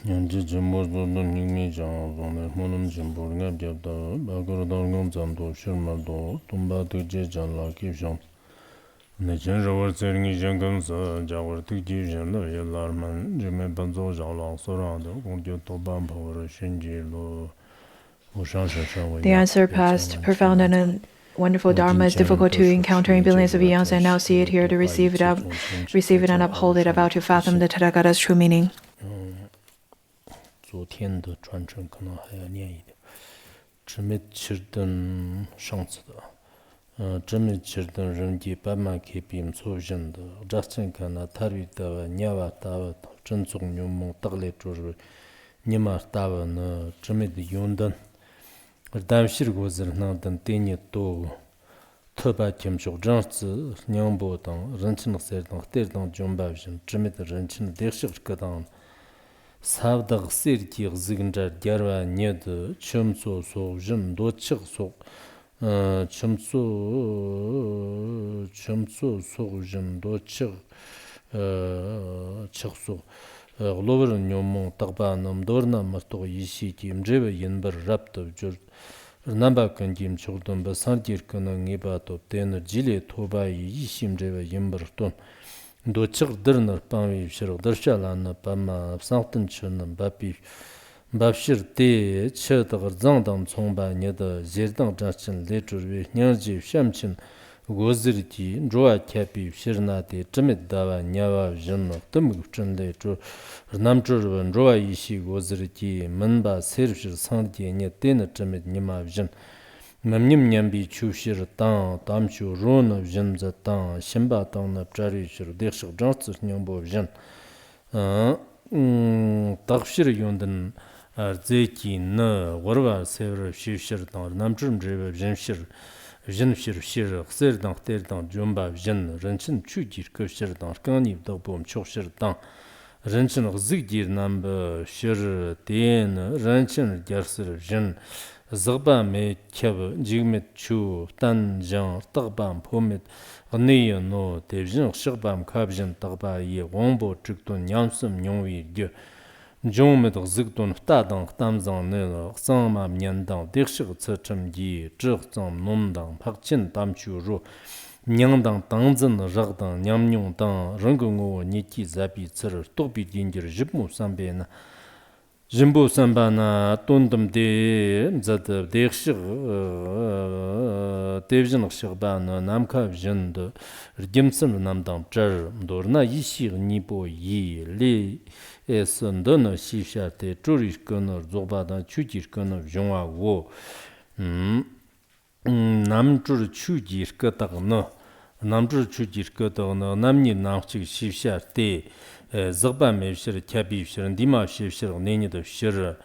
Yanji jimbo zodo nyingmi jang zonde monum jimbo ngab jabda bagor dalgam zamdo shirmaldo tumba tuje jan la kibsham ne jen rawar tseringi jangam sa jawar tuji janda yalarman jime banzo jawla sorando gongjo toban pawar shinji lo The unsurpassed, profound, and wonderful Dharma is difficult to encounter in billions of eons, and now see it here to receive it and uphold it, about to fathom the Tathagata's true meaning. 昨天的传承可能还要念一点，这么吃顿上次的，这么吃顿人家爸妈给别做人的，这真看那他里的年娃大娃正宗牛梦得来就是你妈大娃呢，这么的用的，但是我是那等对你都特别听说这样子娘不当人情的事当对当准备人，这么的人情的是个当。Savdag sirki ziginjar gyarwa nyed chumso so jin do chig so chumso so jin do chig so glover nyom tagba nam dorna masto yishi kim jebe yinbar rapto jur namba kan kim chugdum ba santir kana ngiba to ten jile toba yishim jebe yinbar ton do chig dirnar pami shir dirshalan pama santin chun bapi babshir te chadagar zangdam chongba nyada zerdang jachin lechurwe nyangji shamchin gozirti joa kyapi shirna de jimit dawa nyawa jin tumg chun lechu namchurwan joa ishi gozirti manba sershir sangdi nya ten jimit nima jin Mamnim nyambi chushir tang, tamchu rona vjin za tang, shimba tang na pchari shir, dekshik jansir nyambo vjin. Takshir yondin zeki na warwa sevra shivshir tang, namchurim driba vjin shir, xer tang, xter tang, jomba vjin, ranchin chujir kashir tang, shkanib dagbom chokshir tang, ranchin xzigdir namba shir ten, ranchin gyarsir vjin, Zagba me kyab jigmet chu tan jang tagbam pomet gniya no devjin shigbam kabjin tagba ye wangbo chigton nyamsum nyongwi gyo jongmet zigton ftadang tamzang ne xangma nyandang dekshig tsacham gi zhigzang nomdang pakchin tamchu ro nyangdang tangzin ragdang nyamnyong dang ranggo niki zabi tsir tokbi dingir jibmu sambe na Jimbo Sambana Tundum de Zad Dekshig Devjin Shigban Namka Vjin de Rdimson Namdam Jar Dorna Yishir Nipo Yi Li Esundana Shisha de Jurish Gunner Zobada Chujir Gunner Jongwa Wo Namjur Chujir Katagno Namjur Chujir Katagno Namni Namchig Shisha de Zagba mevshir, kyabivshir, dima shivshir, nenida shir,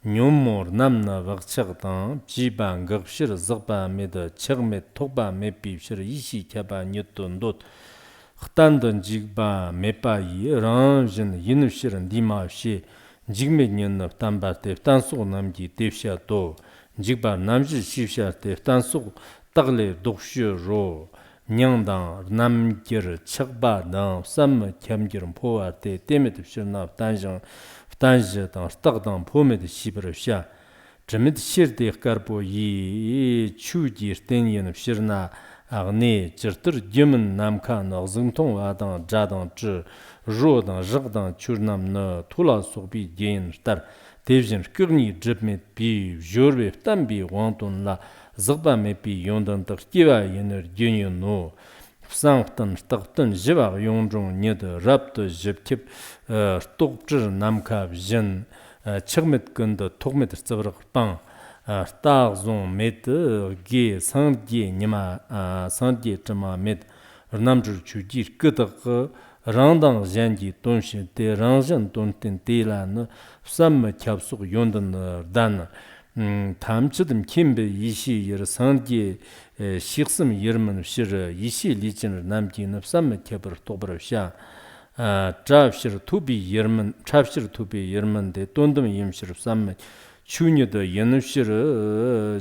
nyummur, namna vakchagdan, jiba ngagshir, zagba meda, chagmet, togba mepivshir, ishi kyaba nyutun dot, khtandan jigba mepa yi, ranjin, yinuvshir, dima shi, jigme nyunab tambar tef, tansuk namgi tefsha do, jigba namjir shivshar tef, tansuk tagle dokshir ro, Nyangdang namgir chagba dang sam kyamgir powa te temet shirna tanjang tanjang stagdang pomet shibra sha jimit shirde karpo yi chuji stenyen shirna agne jirtir jimin namka na zingtong adang jadang zhi rodang zhigdang churnam na tula sobi gen star devjin kirni jibmet bi jorbe tambi wangton la Zagba mepi yondan tak kiwa yener gyunyo no Sangtan, staktan, jiva yonjong nyed rapto jibkip Tokchir namka vjin Chigmet ganda tokmet tsavrak pang Stag zon met ge sangye nima sangye chama met Rnamjir chujir katak Rangdang zhangi tonshin te rangzhan tontin te la na Sam kyabsuk yondan dan tamchidim kimbe ishi yer sangye shiksim yerman shir ishi lichin namgi nafsam kebir tobar sha chafshir tubi yerman de tondum yimshir sam chunida yenufshir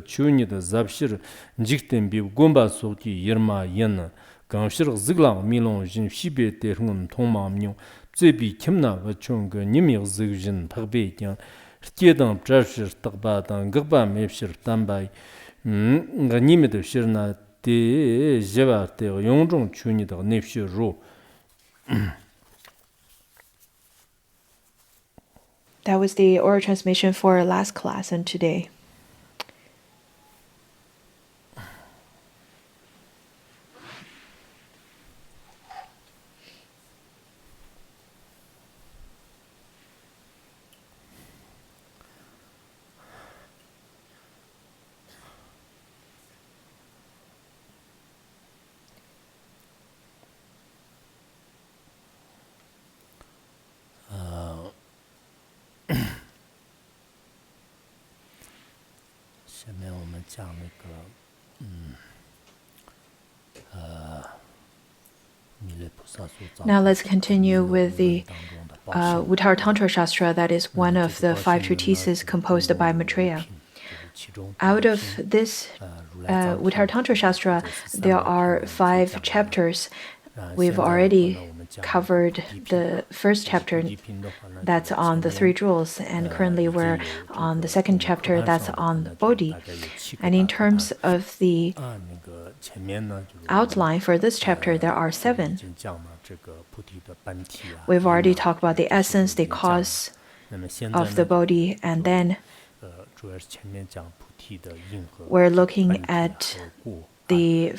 chunida zabshir jikten bi gomba soki yerma yen Gangshir ziglang milong jin shibe te hungum tongma mnyong zebi kimna ga chung ga nimi zigjin tagbe kyang rkedang trashir tagba dang gba mepshir tambai ga nimi de shirna de jeba de yongzhong chuni de nepshir ro. That was the oral transmission for last class and today. Now let's continue with the Uttaratantra Shastra, that is one of the 5 treatises composed by Maitreya. Out of this Uttaratantra Shastra, there are 5 chapters. We've already covered the first chapter, that's on the 3 jewels, and currently we're on the second chapter, that's on Bodhi. And in terms of the outline for this chapter, there are 7. We've already talked about the essence, the cause of the Bodhi, and then we're looking at the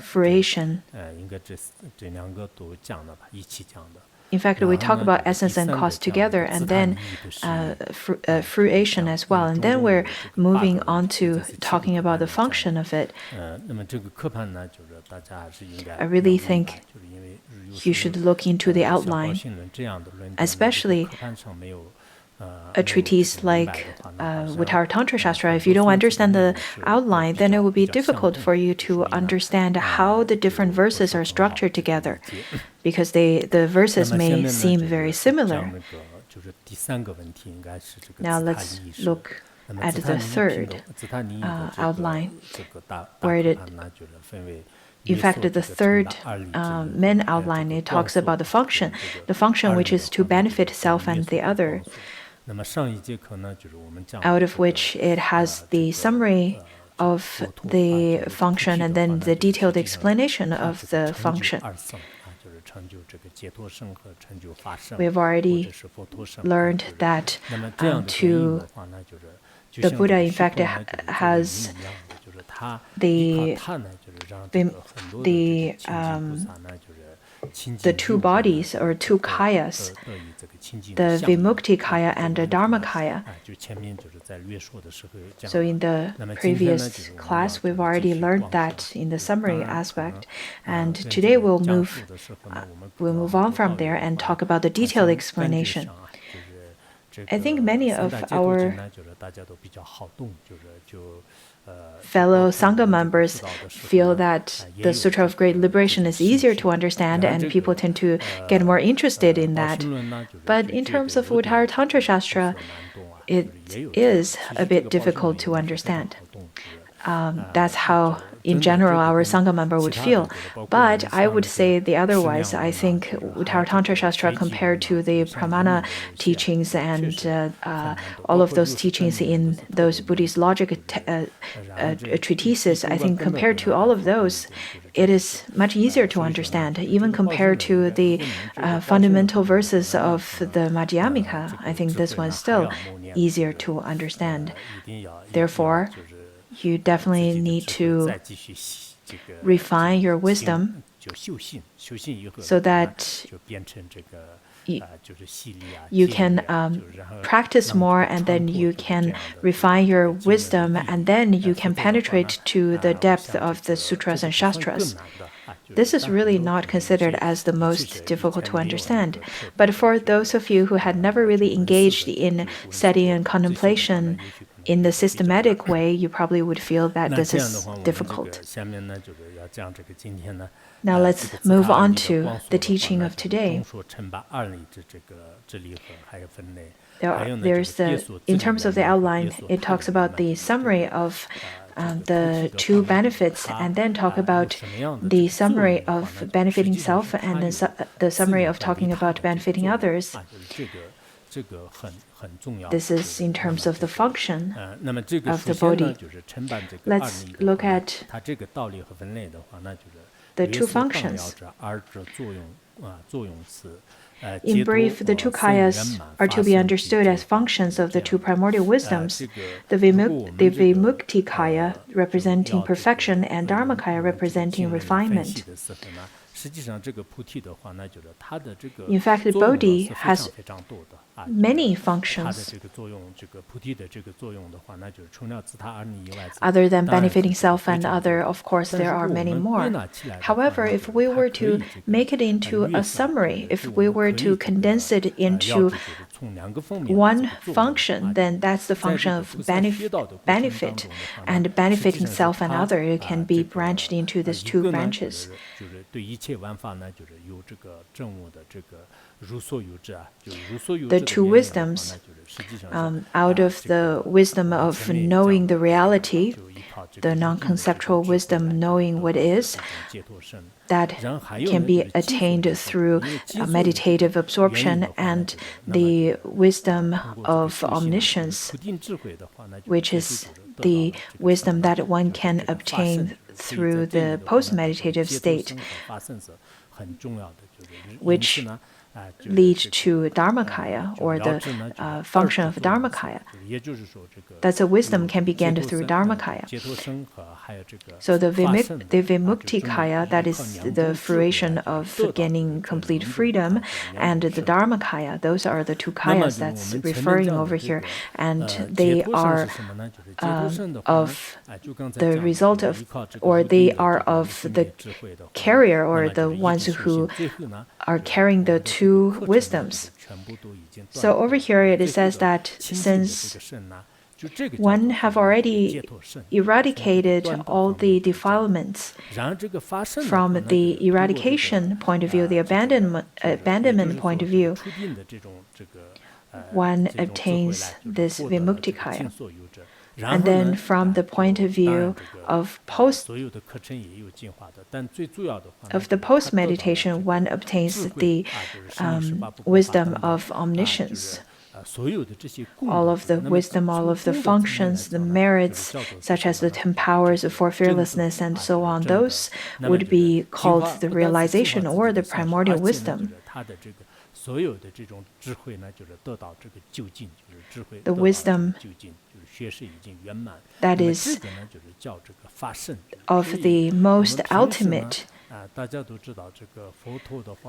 fruition. In fact, we talk about essence and cause together, and then fruition as well. And then we're moving on to talking about the function of it. I really think you should look into the outline, especially a treatise like Uttaratantra Shastra. If you don't understand the outline, then it will be difficult for you to understand how the different verses are structured together, because the verses may seem very similar. Now let's look at the third outline, where in fact, the third main outline, it talks about the function which is to benefit self and the other, out of which it has the summary of the function and then the detailed explanation of the function. We have already learned that the Buddha, in fact, has the 2 bodies or 2 kayas, the Vimukti kaya and the Dharma kaya. So in the previous class, we've already learned that in the summary aspect, and today we'll move on from there and talk about the detailed explanation. I think many of our fellow Sangha members feel that the Sutra of Great Liberation is easier to understand, and people tend to get more interested in that. But in terms of Uttaratantra Shastra, it is a bit difficult to understand. That's how, in general, our Sangha member would feel. But I would say the otherwise. I think Uttaratantra Shastra, compared to the Pramana teachings and all of those teachings in those Buddhist logic treatises, I think compared to all of those, it is much easier to understand. Even compared to the fundamental verses of the Madhyamika, I think this one is still easier to understand. Therefore, you definitely need to refine your wisdom so that you can practice more, and then you can refine your wisdom, and then you can penetrate to the depth of the sutras and shastras. This is really not considered as the most difficult to understand. But for those of you who had never really engaged in study and contemplation in the systematic way, you probably would feel that this is difficult. Now let's move on to the teaching of today. in terms of the outline, it talks about the summary of the two benefits, and then talk about the summary of benefiting self and the summary of talking about benefiting others. This is in terms of the function of the body. Let's look at the two functions. In brief, the two kayas are to be understood as functions of the two primordial wisdoms, the Vimukti kaya representing perfection and Dharmakaya representing refinement. In fact, the Bodhi has many functions. Other than benefiting self and other, of course, there are many more. However, if we were to make it into a summary, if we were to condense it into one function, then that's the function of benefit. And benefiting self and other, it can be branched into these two branches. The two wisdoms, out of the wisdom of knowing the reality, the non-conceptual wisdom knowing what is, that can be attained through meditative absorption, and the wisdom of omniscience, which is the wisdom that one can obtain through the post-meditative state, which lead to Dharmakaya, or the function of Dharmakaya. That's a wisdom can be gained through Dharmakaya. So the Vimukti kaya, that is the fruition of gaining complete freedom, and the Dharmakaya, those are the two kayas that's referring over here, and they are of the result of, or they are of the carrier, or the ones who are carrying the two wisdoms. So over here it says that since one have already eradicated all the defilements, from the eradication point of view, the abandonment point of view, one obtains this Vimuktikaya. And then from the point of view of the post-meditation, one obtains the wisdom of omniscience. All of the wisdom, all of the functions, the merits, such as the 10 powers for fearlessness and so on, those would be called the realization or the primordial wisdom. The wisdom that is of the most ultimate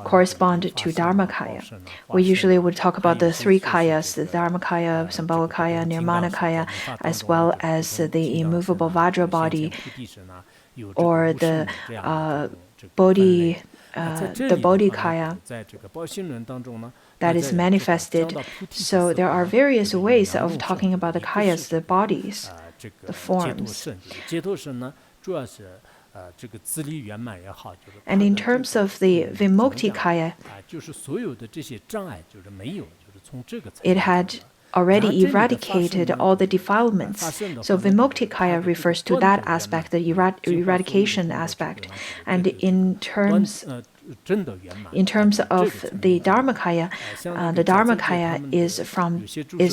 correspond to Dharmakaya. We usually would talk about the three kayas, the Dharmakaya, Sambhavakaya, Nirmanakaya, as well as the immovable Vajra body, or the Bodhikaya that is manifested. So there are various ways of talking about the kayas, the bodies, the forms. And in terms of the Vimukti kaya, it had already eradicated all the defilements. So Vimukti kaya refers to that aspect, the eradication aspect. And in terms of the Dharmakaya is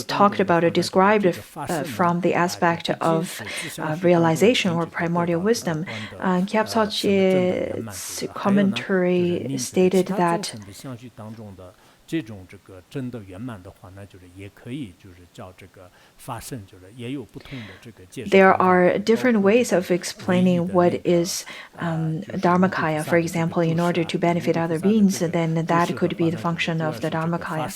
talked about or described from the aspect of realization or primordial wisdom. Kyabsoche's commentary stated that there are different ways of explaining what is Dharmakaya. For example, in order to benefit other beings, then that could be the function of the Dharmakaya.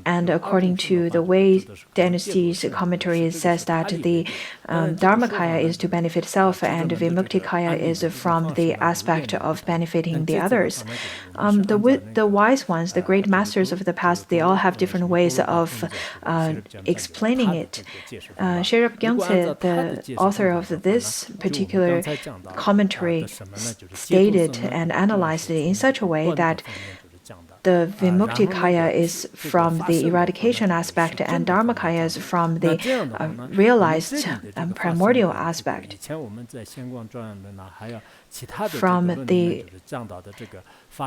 And according to the Wei Dynasty's commentary, it says that the Dharmakaya is to benefit self, and Vimuktikaya is from the aspect of benefiting the others. The wise ones, the great masters of the past, they all have different ways of explaining it. Sherab Gyaltse, the author of this particular commentary, stated and analyzed it in such a way that the Vimuktikaya is from the eradication aspect, and Dharmakaya is from the realized primordial aspect. From the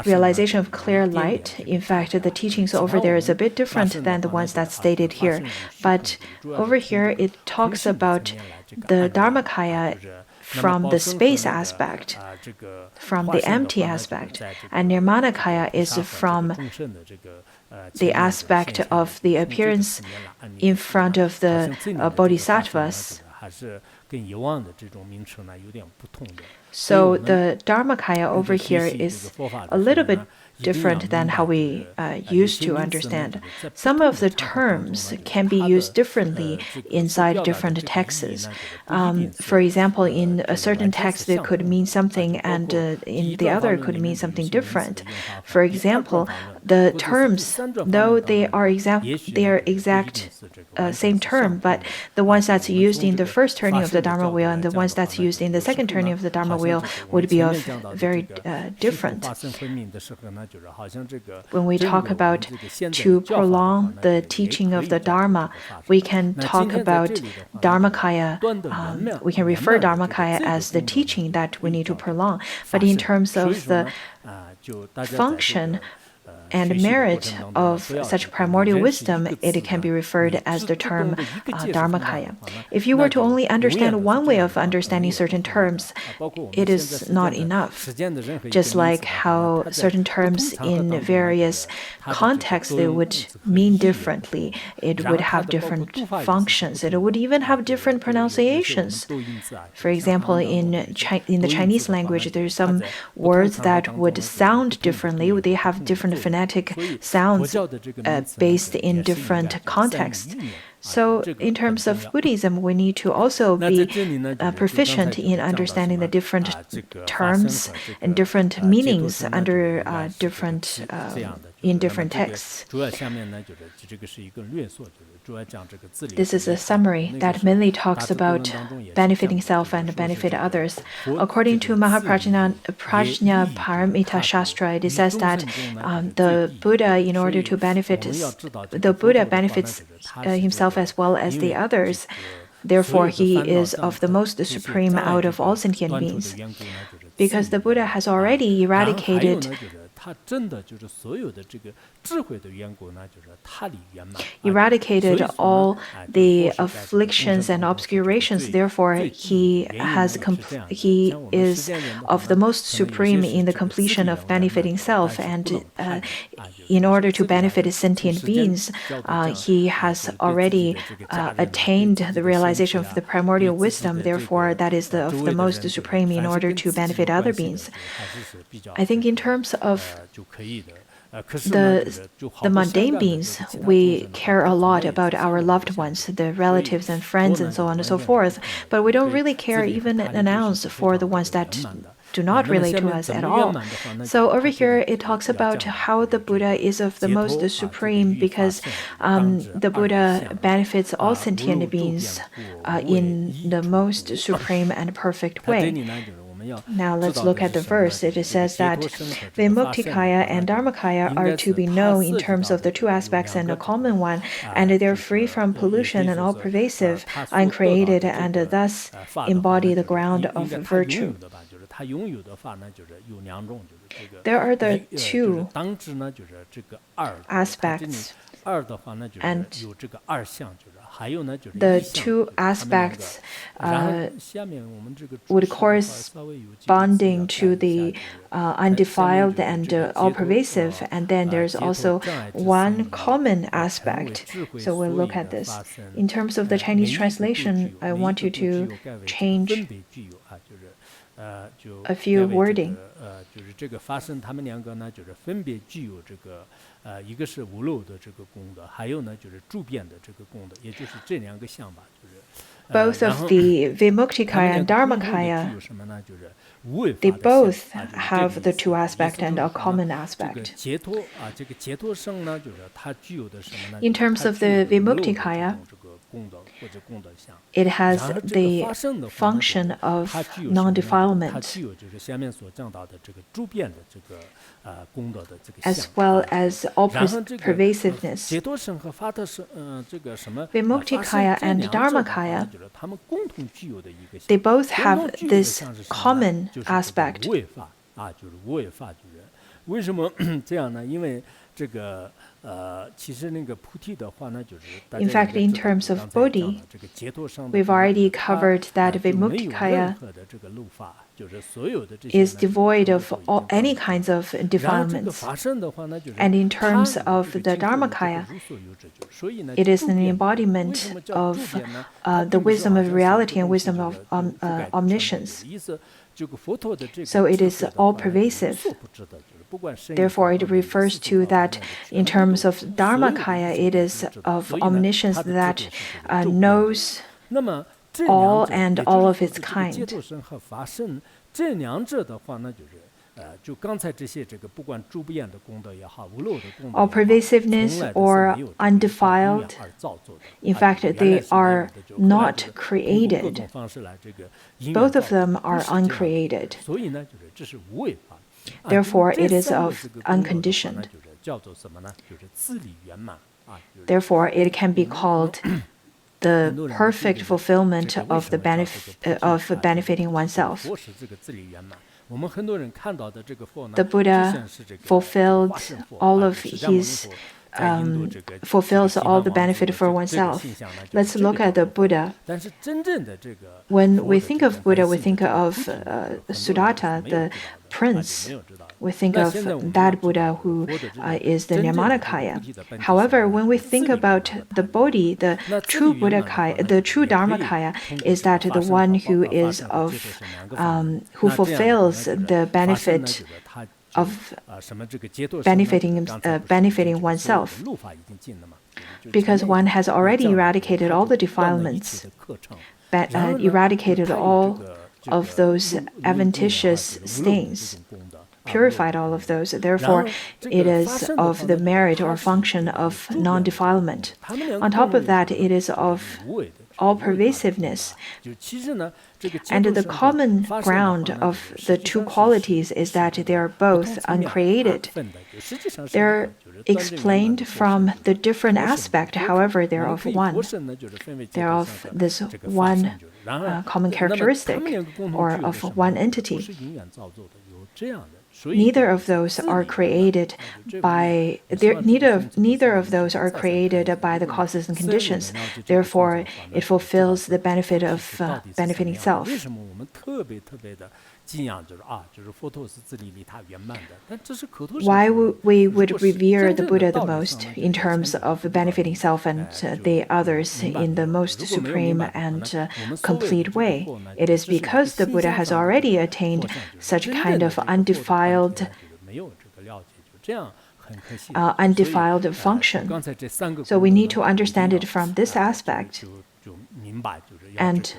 realization of clear light, in fact, the teachings over there is a bit different than the ones that's stated here. But over here, it talks about the Dharmakaya from the space aspect, from the empty aspect, and Nirmanakaya is from the aspect of the appearance in front of the bodhisattvas. So the Dharmakaya over here is a little bit different than how we used to understand. Some of the terms can be used differently inside different texts. For example, in a certain text it could mean something, and in the other could mean something different. For example, the terms, though they are exact same term, but the ones that's used in the first turning of the Dharma wheel and the ones that's used in the second turning of the Dharma wheel would be of very different. When we talk about to prolong the teaching of the Dharma, we can talk about Dharmakaya, we can refer Dharmakaya as the teaching that we need to prolong. But in terms of the function and merit of such primordial wisdom, it can be referred as the term Dharmakaya. If you were to only understand one way of understanding certain terms, it is not enough. Just like how certain terms in various contexts, they would mean differently. It would have different functions. It would even have different pronunciations. For example, in the Chinese language, there are some words that would sound differently. They have different phonetic sounds based in different contexts. So in terms of Buddhism, we need to also be proficient in understanding the different terms and different meanings under in different texts. This is a summary that mainly talks about benefiting self and benefit others. According to Mahaprajna Paramita Shastra, it says that the Buddha, in order to benefit, the Buddha benefits himself as well as the others. Therefore, he is of the most supreme out of all sentient beings. Because the Buddha has already eradicated all the afflictions and obscurations. Therefore, he is of the most supreme in the completion of benefiting self. And in order to benefit sentient beings, he has already attained the realization of the primordial wisdom. Therefore, that is of the most supreme in order to benefit other beings. I think in terms of the mundane beings, we care a lot about our loved ones, the relatives and friends and so on and so forth, but we don't really care even an ounce for the ones that do not relate to us at all. So over here it talks about how the Buddha is of the most supreme, because the Buddha benefits all sentient beings in the most supreme and perfect way. Now let's look at the verse. It says that Vimuktikaya and Dharmakaya are to be known in terms of the two aspects and a common one, and they're free from pollution and all-pervasive, uncreated, and thus embody the ground of virtue. There are the two aspects, and the two aspects would corresponding to the undefiled and all-pervasive, and then there's also one common aspect. So we'll look at this. In terms of the Chinese translation, I want you to change a few wording. Both of the Vimuktikaya and Dharmakaya, they both have the two aspects and a common aspect. In terms of the Vimuktikaya, it has the function of non-defilement, as well as all-pervasiveness. Vimuktikaya and Dharmakaya, they both have this common aspect. In fact, in terms of Bodhi, we've already covered that Vimuktikaya is devoid of any kinds of defilements. And in terms of the Dharmakaya, it is an embodiment of the wisdom of reality and wisdom of omniscience. So it is all-pervasive. Therefore, it refers to that in terms of Dharmakaya, it is of omniscience that knows all and all of its kind. All pervasiveness or undefiled, in fact, they are not created. Both of them are uncreated. Therefore, it is of unconditioned. Therefore, it can be called the perfect fulfillment of the benefiting oneself. The Buddha fulfills all the benefit for oneself. Let's look at the Buddha. When we think of Buddha, we think of Sudatta, the prince. We think of that Buddha who is the Nirmanakaya. However, when we think about the Bodhi, the true Dharmakaya is that the one who is who fulfills the benefit of benefiting oneself, because one has already eradicated all the defilements, eradicated all of those adventitious stains, purified all of those. Therefore, it is of the merit or function of non-defilement. On top of that, it is of all-pervasiveness. And the common ground of the two qualities is that they are both uncreated. They're explained from the different aspect, however, they're of one. They're of this one common characteristic, or of one entity. Neither of those are created by neither of those are created by the causes and conditions. Therefore, it fulfills the benefit of benefiting self. Why we would revere the Buddha the most in terms of benefiting self and the others in the most supreme and complete way? It is because the Buddha has already attained such kind of undefiled function. So we need to understand it from this aspect and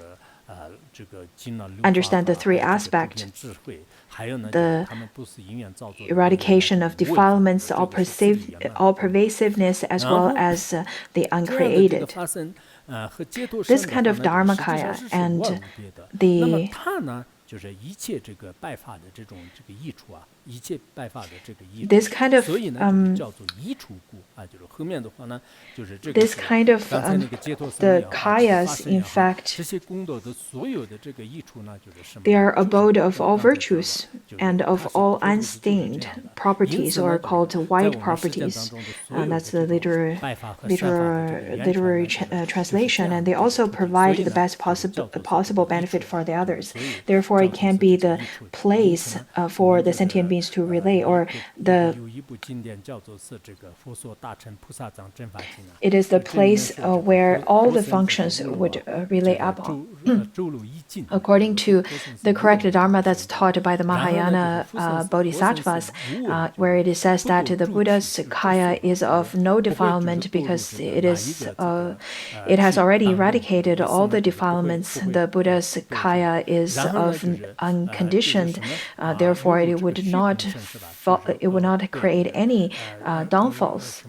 understand the three aspects: the eradication of defilements, all pervasiveness, as well as the uncreated. This kind of Dharmakaya and the this kind of the kayas, in fact, they are abode of all virtues and of all unstained properties, or called white properties. That's the literary translation. And they also provide the best possible benefit for the others. Therefore, it can be the place for the sentient beings to relay, or it is the place where all the functions would relay up on. According to the correct Dharma that's taught by the Mahayana Bodhisattvas, where it says that the Buddha's kaya is of no defilement because it has already eradicated all the defilements. The Buddha's kaya is of unconditioned. Therefore, it would not create any downfalls.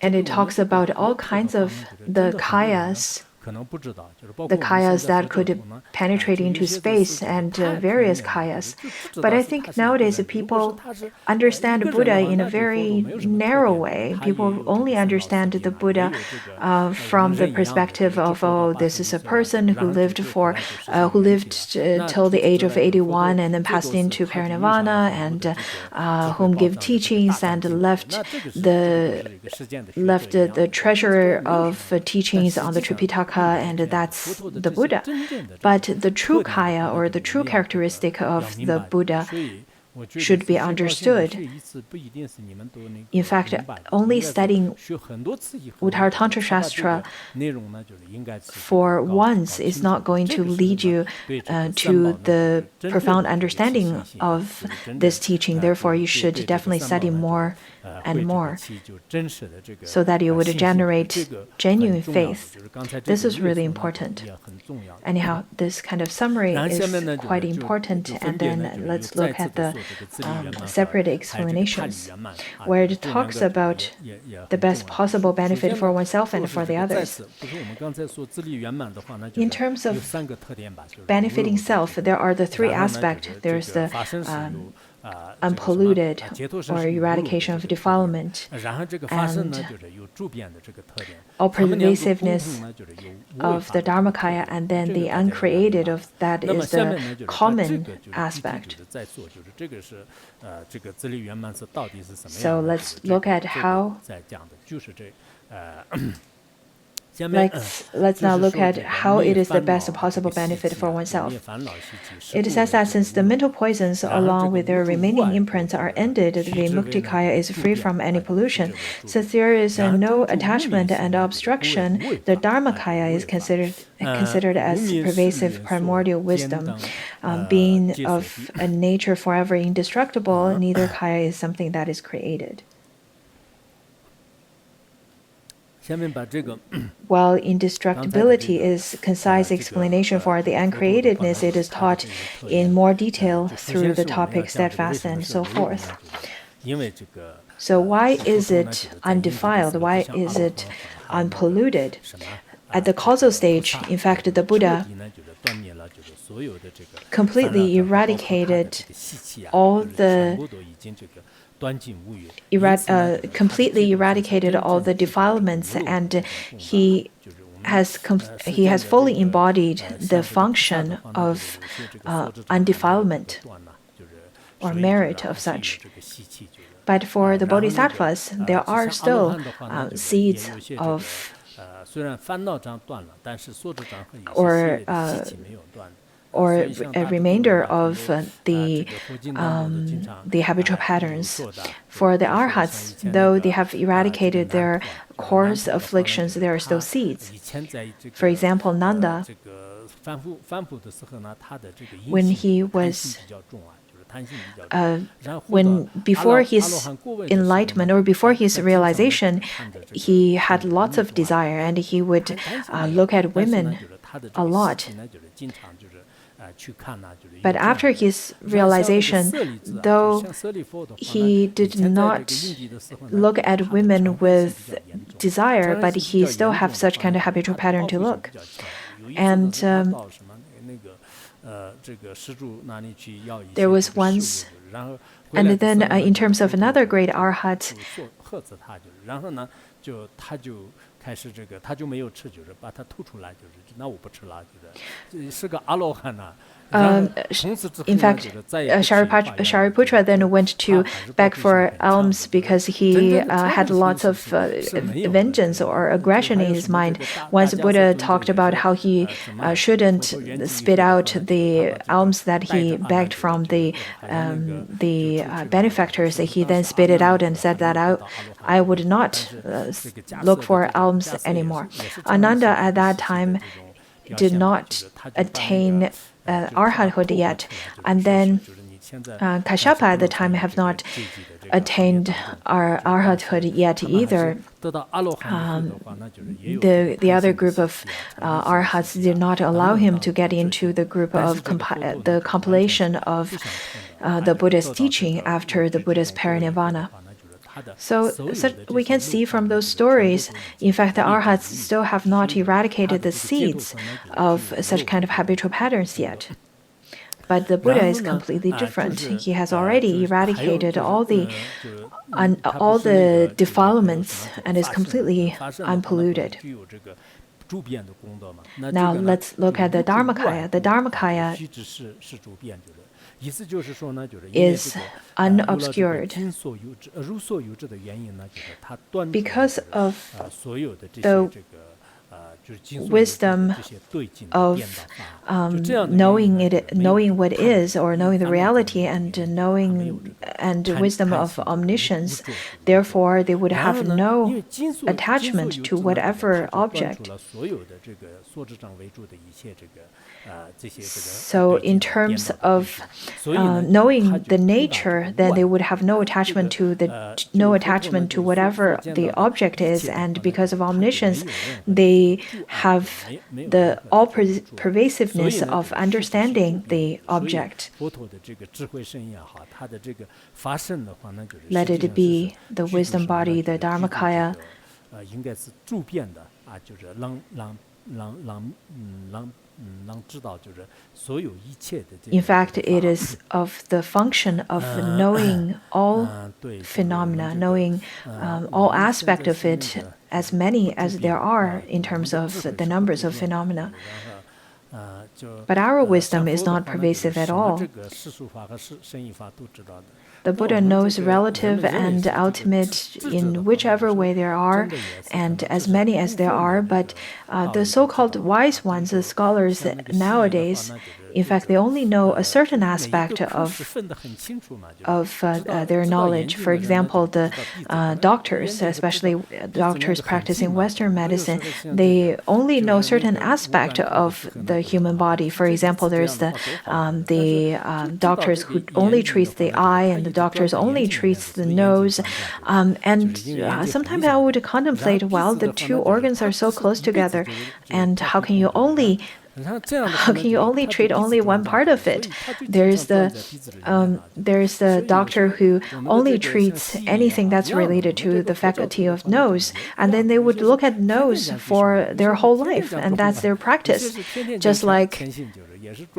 And it talks about all kinds of the kayas that could penetrate into space and various kayas. But I think nowadays people understand Buddha in a very narrow way. People only understand the Buddha from the perspective of, oh, this is a person who lived till the age of 81 and then passed into parinirvana and whom give teachings and left the treasure of teachings on the Tripitaka, and that's the Buddha. But the true kaya, or the true characteristic of the Buddha, should be understood. In fact, only studying Uttaratantra Shastra for once is not going to lead you to the profound understanding of this teaching. Therefore, you should definitely study more and more so that you would generate genuine faith. This is really important. Anyhow, this kind of summary is quite important, and then let's look at the separate explanations where it talks about the best possible benefit for oneself and for the others. In terms of benefiting self, there are the three aspects. There's the unpolluted, or eradication of defilement, and all pervasiveness of the Dharmakaya, and then the uncreated of that is the common aspect. So let's look at how Let's now look at how it is the best possible benefit for oneself. It says that since the mental poisons, along with their remaining imprints, are ended, the Vimuktikaya is free from any pollution. Since there is no attachment and obstruction, the Dharmakaya is considered as pervasive primordial wisdom. Being of a nature forever indestructible, neither kaya is something that is created. While indestructibility is concise explanation for the uncreatedness, it is taught in more detail through the topic steadfast and so forth. So why is it undefiled? Why is it unpolluted? At the causal stage, in fact, the Buddha completely eradicated all the defilements, and he has fully embodied the function of undefilement or merit of such. But for the bodhisattvas, there are still seeds of or a remainder of the habitual patterns. For the arhats, though they have eradicated their coarse afflictions, there are still seeds. For example, Nanda, when he was before his enlightenment or before his realization, he had lots of desire, and he would look at women a lot. But after his realization, though he did not look at women with desire, but he still have such kind of habitual pattern to look. And there was once, and then in terms of another great arhat, in fact, Shariputra then went to beg for alms because he had lots of vengeance or aggression in his mind. Once Buddha talked about how he shouldn't spit out the alms that he begged from the benefactors, he then spit it out and said that I would not look for alms anymore. Ananda at that time did not attain arhathood yet, and then Kashyapa at the time have not attained our arhathood yet either. The other group of arhats did not allow him to get into the group of the compilation of the Buddha's teaching after the Buddha's parinirvana. So we can see from those stories, in fact, the arhats still have not eradicated the seeds of such kind of habitual patterns yet. But the Buddha is completely different. He has already eradicated all the defilements and is completely unpolluted. Now let's look at the Dharmakaya. The Dharmakaya is unobscured. Because of the wisdom of knowing what is, or knowing the reality, and wisdom of omniscience, therefore they would have no attachment to whatever object. So in terms of knowing the nature, then they would have no attachment to whatever the object is, and because of omniscience, they have the all-pervasiveness of understanding the object. Let it be the wisdom body, the Dharmakaya. In fact, it is of the function of knowing all phenomena, knowing all aspects of it, as many as there are in terms of the numbers of phenomena. But our wisdom is not pervasive at all. The Buddha knows relative and ultimate in whichever way there are, and as many as there are, but the so-called wise ones, the scholars nowadays, in fact, they only know a certain aspect of their knowledge. For example, the doctors, especially doctors practicing Western medicine, they only know certain aspect of the human body. For example, there's the doctors who only treats the eye, and the doctors only treats the nose. And sometimes I would contemplate, well, the two organs are so close together, and how can you only treat only one part of it? There's the doctor who only treats anything that's related to the faculty of nose, and then they would look at nose for their whole life, and that's their practice. Just like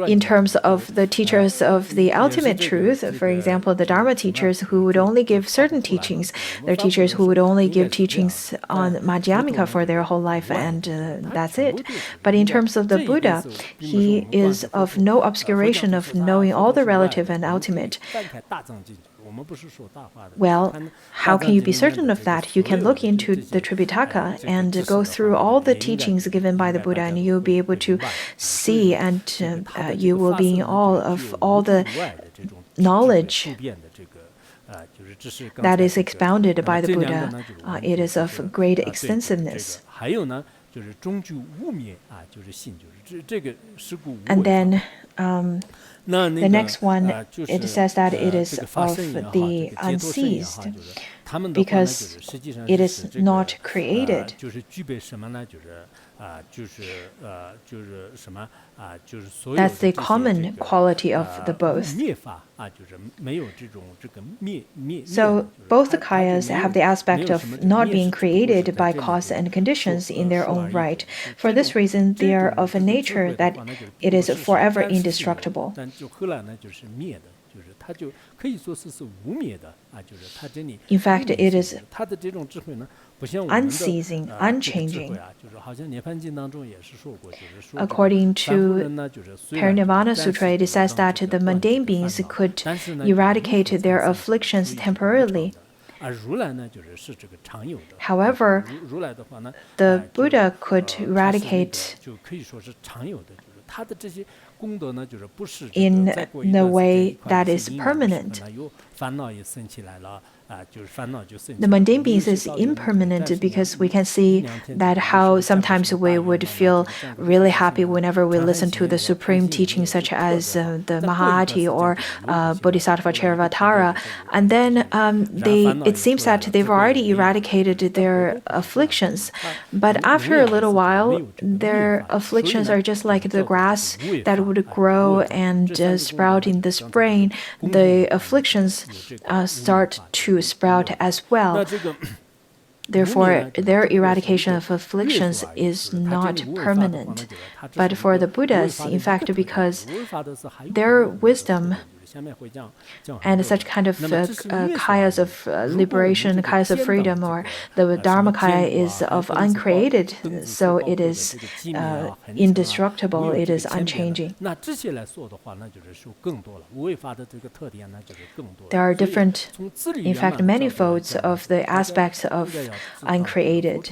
in terms of the teachers of the ultimate truth, for example, the Dharma teachers who would only give certain teachings, they're teachers who would only give teachings on Madhyamika for their whole life, and that's it. But in terms of the Buddha, he is of no obscuration of knowing all the relative and ultimate. Well, how can you be certain of that? You can look into the Tripitaka and go through all the teachings given by the Buddha, and you'll be able to see, and you will be in awe of all the knowledge that is expounded by the Buddha. It is of great extensiveness. And then the next one, it says that it is of the unceased, because it is not created. That's the common quality of the both. So both the kayas have the aspect of not being created by cause and conditions in their own right. For this reason, they are of a nature that it is forever indestructible. In fact, it is unceasing, unchanging. According to Parinirvana Sutra, it says that the mundane beings could eradicate their afflictions temporarily. However, the Buddha could eradicate in the way that is permanent. The mundane beings is impermanent because we can see that how sometimes we would feel really happy whenever we listen to the supreme teachings such as the Mahayana or Bodhisattva Charivatara, and then it seems that they've already eradicated their afflictions, but after a little while, their afflictions are just like the grass that would grow and sprout in the spring. The afflictions start to sprout as well. Therefore, their eradication of afflictions is not permanent. But for the Buddhas, in fact, because their wisdom and such kind of kayas of liberation, kayas of freedom, or the Dharmakaya is of uncreated, so it is indestructible, it is unchanging. There are different, in fact, manifolds of the aspects of uncreated,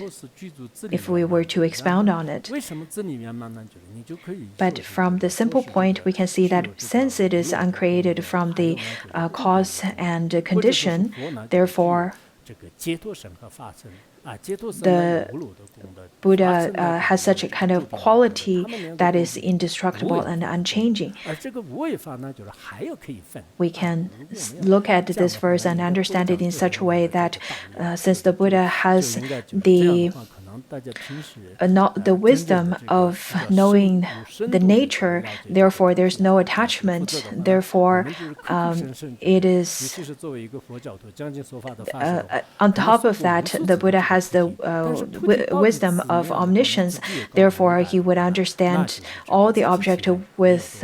if we were to expound on it. But from the simple point, we can see that since it is uncreated from the cause and condition, therefore, the Buddha has such a kind of quality that is indestructible and unchanging. We can look at this verse and understand it in such a way that since the Buddha has the wisdom of knowing the nature, therefore there's no attachment, therefore it is on top of that, the Buddha has the wisdom of omniscience, therefore he would understand all the object with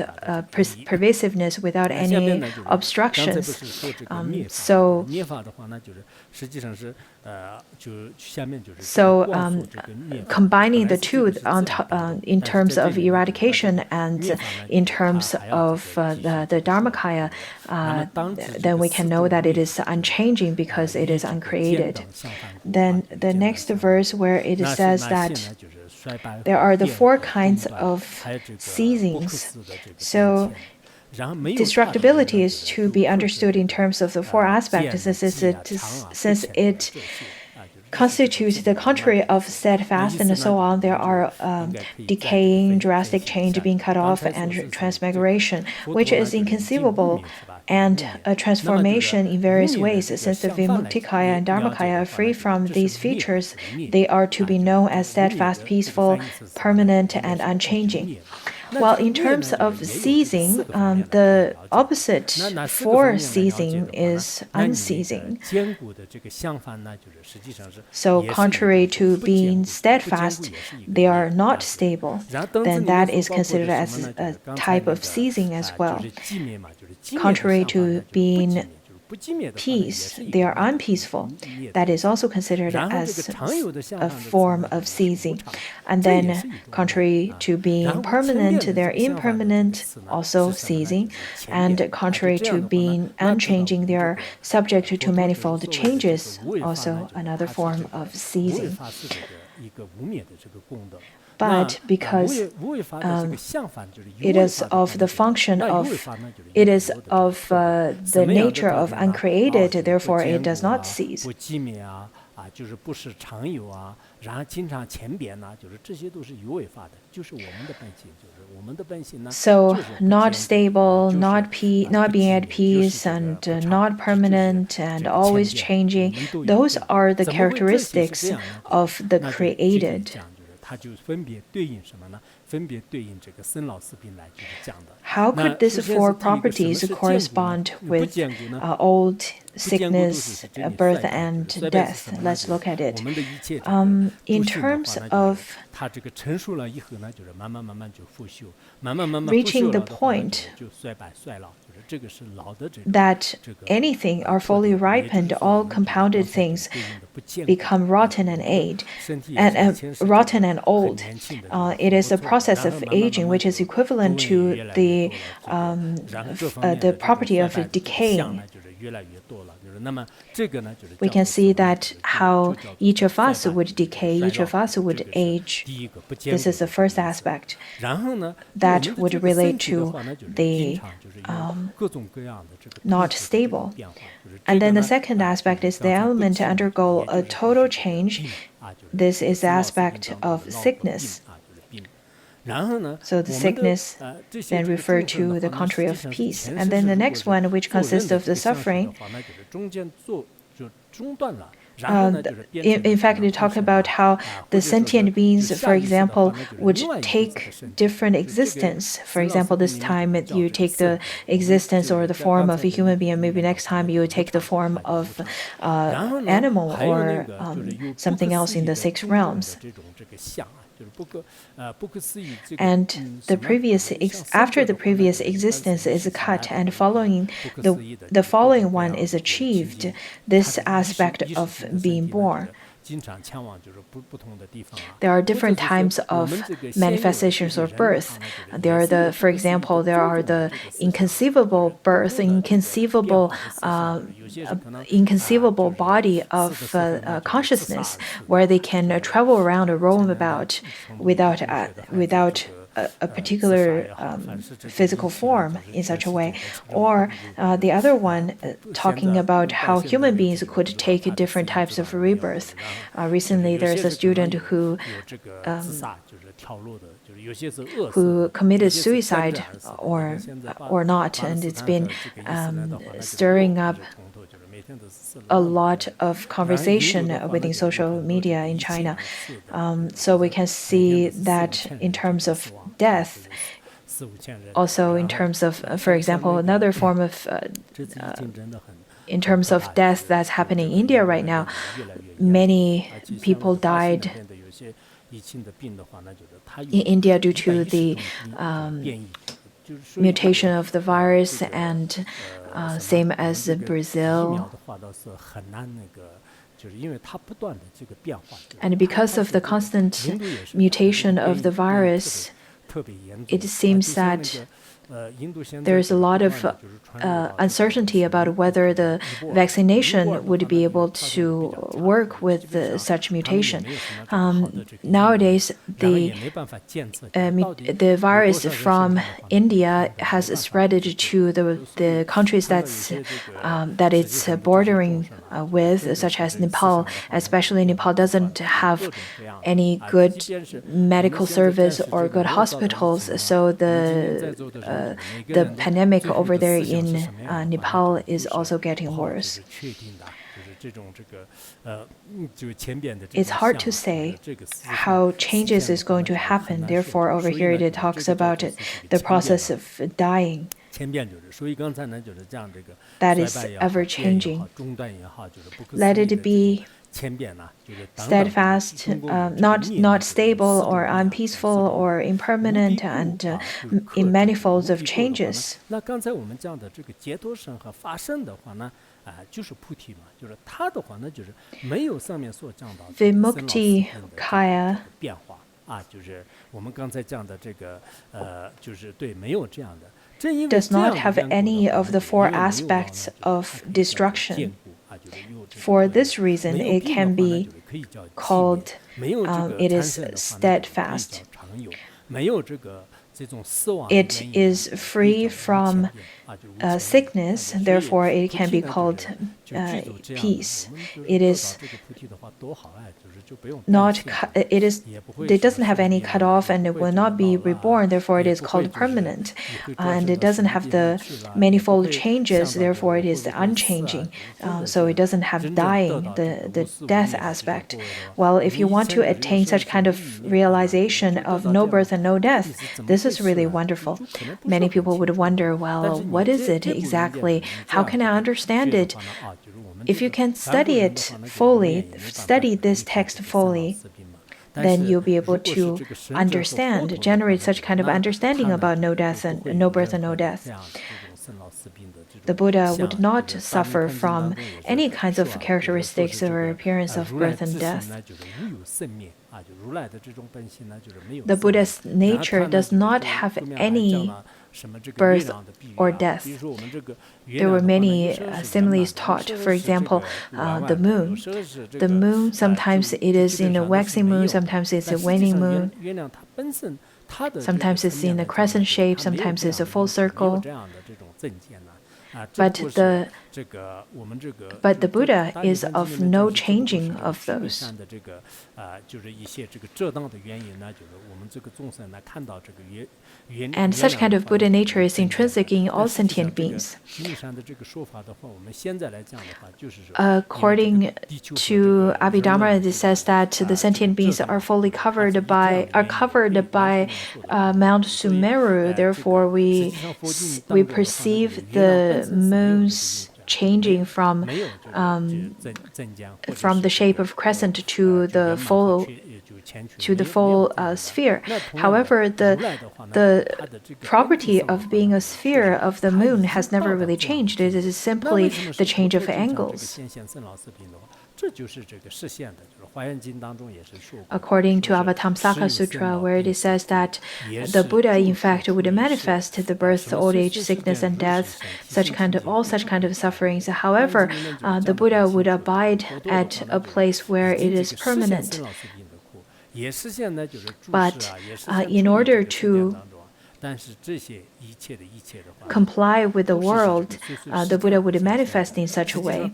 pervasiveness without any obstructions. Combining the two in terms of eradication and in terms of the Dharmakaya, then we can know that it is unchanging because it is uncreated. Then the next verse where it says that there are the four kinds of ceasings. So destructibility is to be understood in terms of the four aspects, since it constitutes the contrary of steadfast and so on. There are decaying, drastic change, being cut off, and transmigration, which is inconceivable, and a transformation in various ways. Since the Vimuktikaya and Dharmakaya are free from these features, they are to be known as steadfast, peaceful, permanent, and unchanging. While in terms of ceasing, the opposite for ceasing is unceasing. So contrary to being steadfast, they are not stable. Then that is considered as a type of ceasing as well. Contrary to being peace, they are unpeaceful. That is also considered as a form of ceasing. And then, contrary to being permanent, they're impermanent, also ceasing. And contrary to being unchanging, they are subject to manifold changes, also another form of ceasing. But because it is of the function of, it is of the nature of uncreated, therefore it does not cease. So, not stable, not being at peace, and not permanent, and always changing, those are the characteristics of the created. How could these four properties correspond with old, sickness, birth, and death? Let's look at it. In terms of reaching the point that anything are fully ripened, all compounded things become rotten and rotten and old. It is a process of aging, which is equivalent to the property of decaying. we can see that how each of us would decay, each of us would age. This is the first aspect that would relate to the not stable. And then the second aspect is the element to undergo a total change. This is the aspect of sickness. So the sickness then refer to the contrary of peace. And then the next one, which consists of the suffering, in fact, they talk about how the sentient beings, for example, would take different existence. For example, this time you take the existence or the form of a human being, maybe next time you take the form of animal or something else in the six realms. And after the previous existence is cut and following the following one is achieved, this aspect of being born. There are different types of manifestations of birth. For example, there are the inconceivable birth, inconceivable body of consciousness, where they can travel around or roam about without a particular physical form in such a way. Or the other one, talking about how human beings could take different types of rebirth. Recently, there's a student who committed suicide or not, and it's been stirring up a lot of conversation within social media in China. So we can see that in terms of death, also in terms of, for example, another form of in terms of death that's happening in India right now, many people died in India due to the mutation of the virus, and same as Brazil. And because of the constant mutation of the virus, it seems that there's a lot of uncertainty about whether the vaccination would be able to work with such mutation. Nowadays, the virus from India has spread to the countries that it's bordering with, such as Nepal. Especially Nepal doesn't have any good medical service or good hospitals, so the pandemic over there in Nepal is also getting worse. It's hard to say how changes is going to happen. Therefore, over here it talks about the process of dying. That is ever changing. Let it be steadfast, not stable or unpeaceful or impermanent, and in manifolds of changes. Vimukti Kaya does not have any of the four aspects of destruction. For this reason, it can be called, it is steadfast. It is free from sickness, therefore it can be called peace. It is not. It doesn't have any cutoff, and it will not be reborn. Therefore, it is called permanent, and it doesn't have the manifold changes. Therefore, it is unchanging. So it doesn't have dying, the death aspect. Well, if you want to attain such kind of realization of no birth and no death, this is really wonderful. Many people would wonder, well, what is it exactly? How can I understand it? If you can study it fully, study this text fully, then you'll be able to understand, generate such kind of understanding about no death and no birth and no death. The Buddha would not suffer from any kinds of characteristics or appearance of birth and death. The Buddha's nature does not have any birth or death. There were many similes taught. For example, the moon. The moon, sometimes it is in a waxing moon, sometimes it's a waning moon. Sometimes it's in a crescent shape, sometimes it's a full circle. But the Buddha is of no changing of those. And such kind of Buddha nature is intrinsic in all sentient beings. According to Abhidharma, it says that the sentient beings are covered by Mount Sumeru. Therefore, we perceive the moon's changing from the shape of crescent to the full sphere. However, the property of being a sphere of the moon has never really changed. It is simply the change of angles. According to Avatamsaka Sutra, where it says that the Buddha, in fact, would manifest the birth, old age, sickness, and death, all such kind of sufferings. However, the Buddha would abide at a place where it is permanent. But in order to comply with the world, the Buddha would manifest in such a way.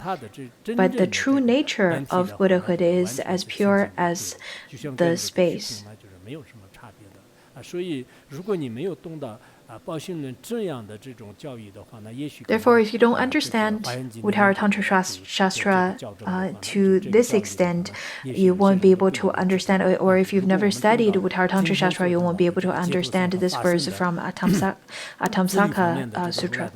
But the true nature of Buddhahood is as pure as the space. Therefore, if you don't understand Uttaratantra Shastra to this extent, you won't be able to understand, or if you've never studied Uttaratantra Shastra, you won't be able to understand this verse from Atamsaka Sutra.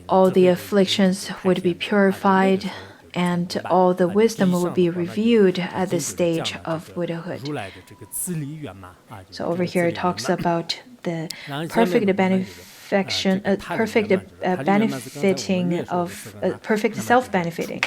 All the afflictions would be purified, and all the wisdom will be reviewed at this stage of Buddhahood. So over here it talks about the perfect perfect self-benefiting.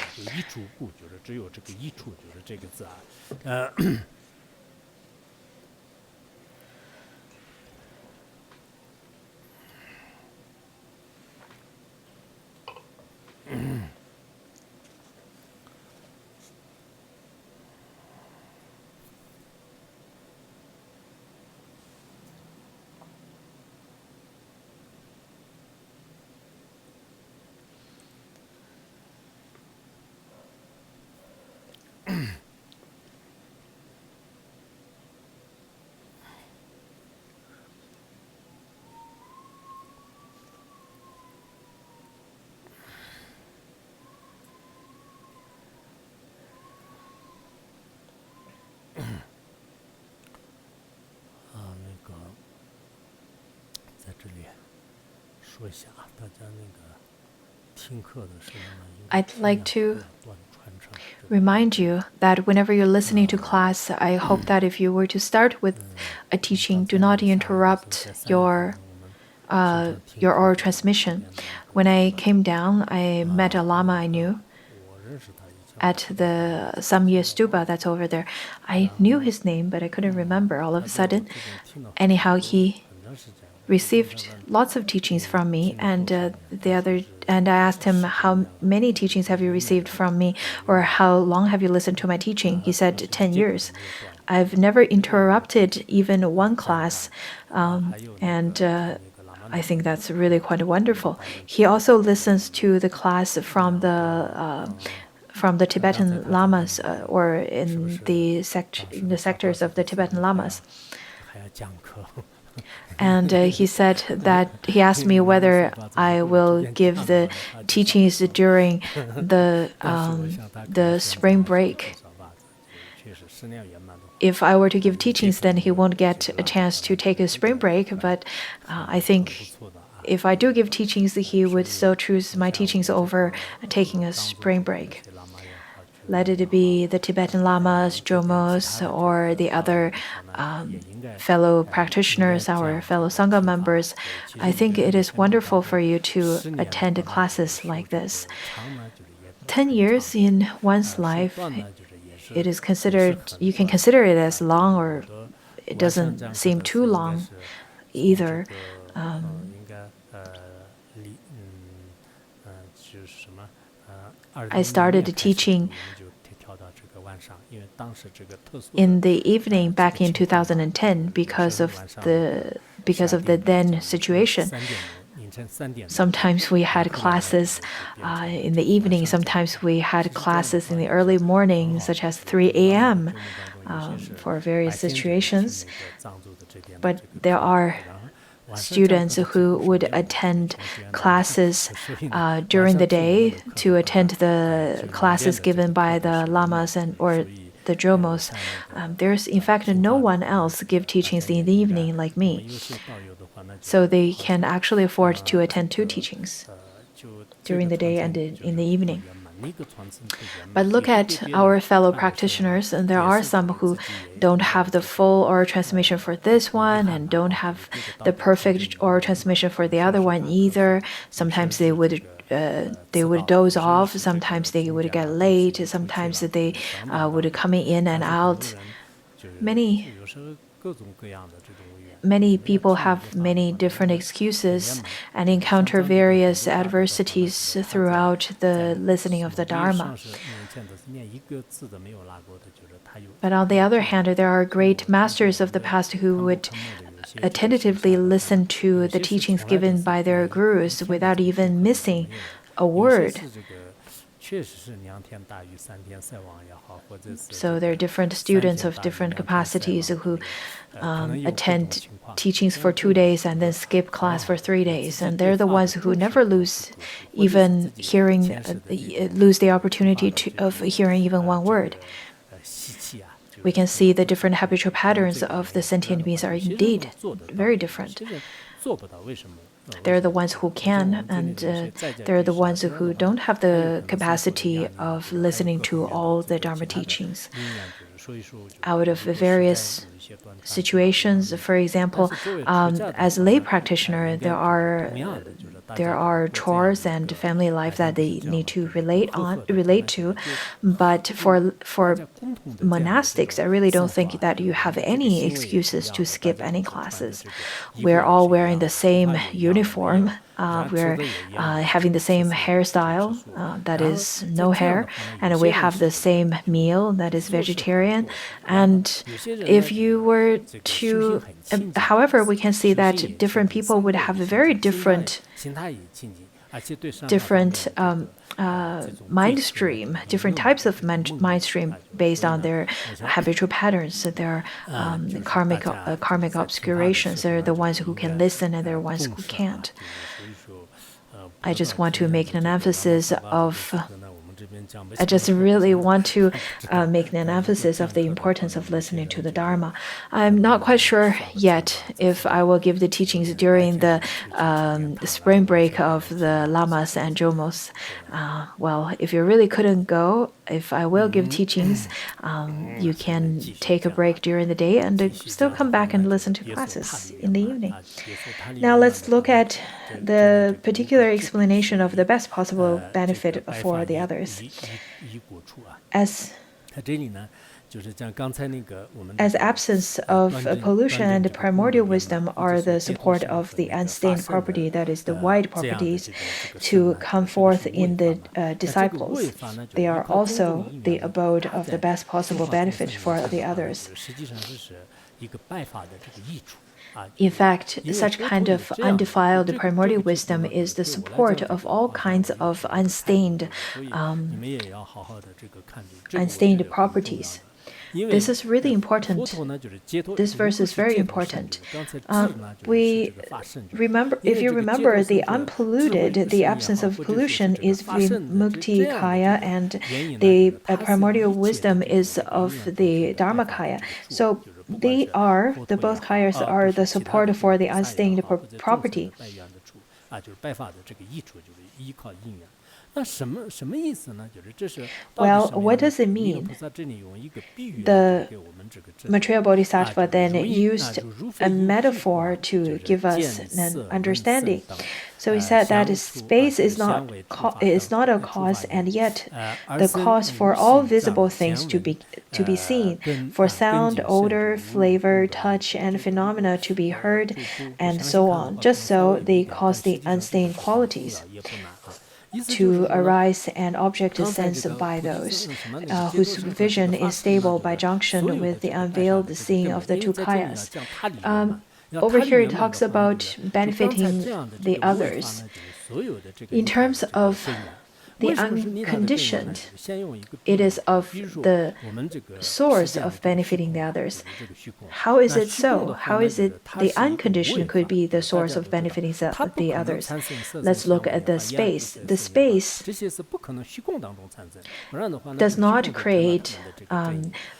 I'd like to remind you that whenever you're listening to class, I hope that if you were to start with a teaching, do not interrupt your oral transmission. When I came down, I met a lama I knew at the Samye Stupa that's over there. I knew his name, but I couldn't remember all of a sudden. Anyhow, he received lots of teachings from me, and I asked him, how many teachings have you received from me, or how long have you listened to my teaching? He said 10 years. I've never interrupted even one class, and I think that's really quite wonderful. He also listens to the class from the Tibetan lamas, or in the sectors of the Tibetan lamas. And he said that he asked me whether I will give the teachings during the spring break. If I were to give teachings, then he won't get a chance to take a spring break. But I think if I do give teachings, he would still choose my teachings over taking a spring break. let it be the Tibetan lamas, jomos, or the other fellow practitioners, our fellow Sangha members, I think it is wonderful for you to attend classes like this. 10 years in one's life, it is considered, you can consider it as long, or it doesn't seem too long either. I started teaching in the evening back in 2010 because of the then situation. Sometimes we had classes in the evening, sometimes we had classes in the early morning, such as 3 a.m. For various situations. But there are students who would attend classes during the day to attend the classes given by the lamas or the jomos. There's in fact no one else give teachings in the evening like me. So they can actually afford to attend 2 teachings during the day and in the evening. But look at our fellow practitioners, and there are some who don't have the full oral transmission for this one and don't have the perfect oral transmission for the other one either. Sometimes they would doze off, sometimes they would get late, sometimes they would come in and out. Many people have many different excuses and encounter various adversities throughout the listening of the Dharma. But on the other hand, there are great masters of the past who would attentively listen to the teachings given by their gurus without even missing a word. So there are different students of different capacities who attend teachings for 2 days and then skip class for 3 days, and they're the ones who never lose the opportunity of hearing even one word. We can see the different habitual patterns of the sentient beings are indeed very different. They're the ones who can, and they're the ones who don't have the capacity of listening to all the Dharma teachings. Out of various situations, for example, as a lay practitioner, there are chores and family life that they need to relate to. But for monastics, I really don't think that you have any excuses to skip any classes. We're all wearing the same uniform. We're having the same hairstyle, that is no hair, and we have the same meal, that is vegetarian. And if you were to, however, we can see that different people would have a very different mind stream, different types of mind stream based on their habitual patterns, their karmic obscurations. They're the ones who can listen, and they're the ones who can't. I just want to make an emphasis of. I just really want to make an emphasis of the importance of listening to the Dharma. I'm not quite sure yet if I will give the teachings during the spring break of the lamas and jomos. Well, if you really couldn't go, if I will give teachings, you can take a break during the day and still come back and listen to classes in the evening. Now let's look at the particular explanation of the best possible benefit for the others. As absence of pollution and primordial wisdom are the support of the unstained property, that is the wide properties, to come forth in the disciples. They are also the abode of the best possible benefit for the others. In fact, such kind of undefiled primordial wisdom is the support of all kinds of unstained properties. This is really important. This verse is very important. If you remember, the unpolluted, the absence of pollution is Vimukti Kaya, and the primordial wisdom is of the Dharmakaya. So both kayas are the support for the unstained property. Well, what does it mean? The Maitreya Bodhisattva then used a metaphor to give us an understanding. So he said that space is not a cause, and yet the cause for all visible things to be seen, for sound, odor, flavor, touch, and phenomena to be heard, and so on. Just so they cause the unstained qualities to arise and object is sensed by those whose vision is stable by junction with the unveiled seeing of the two kayas. Over here it talks about benefiting the others. In terms of the unconditioned, it is of the source of benefiting the others. How is it so? How is it the unconditioned could be the source of benefiting the others? Let's look at the space. The space does not create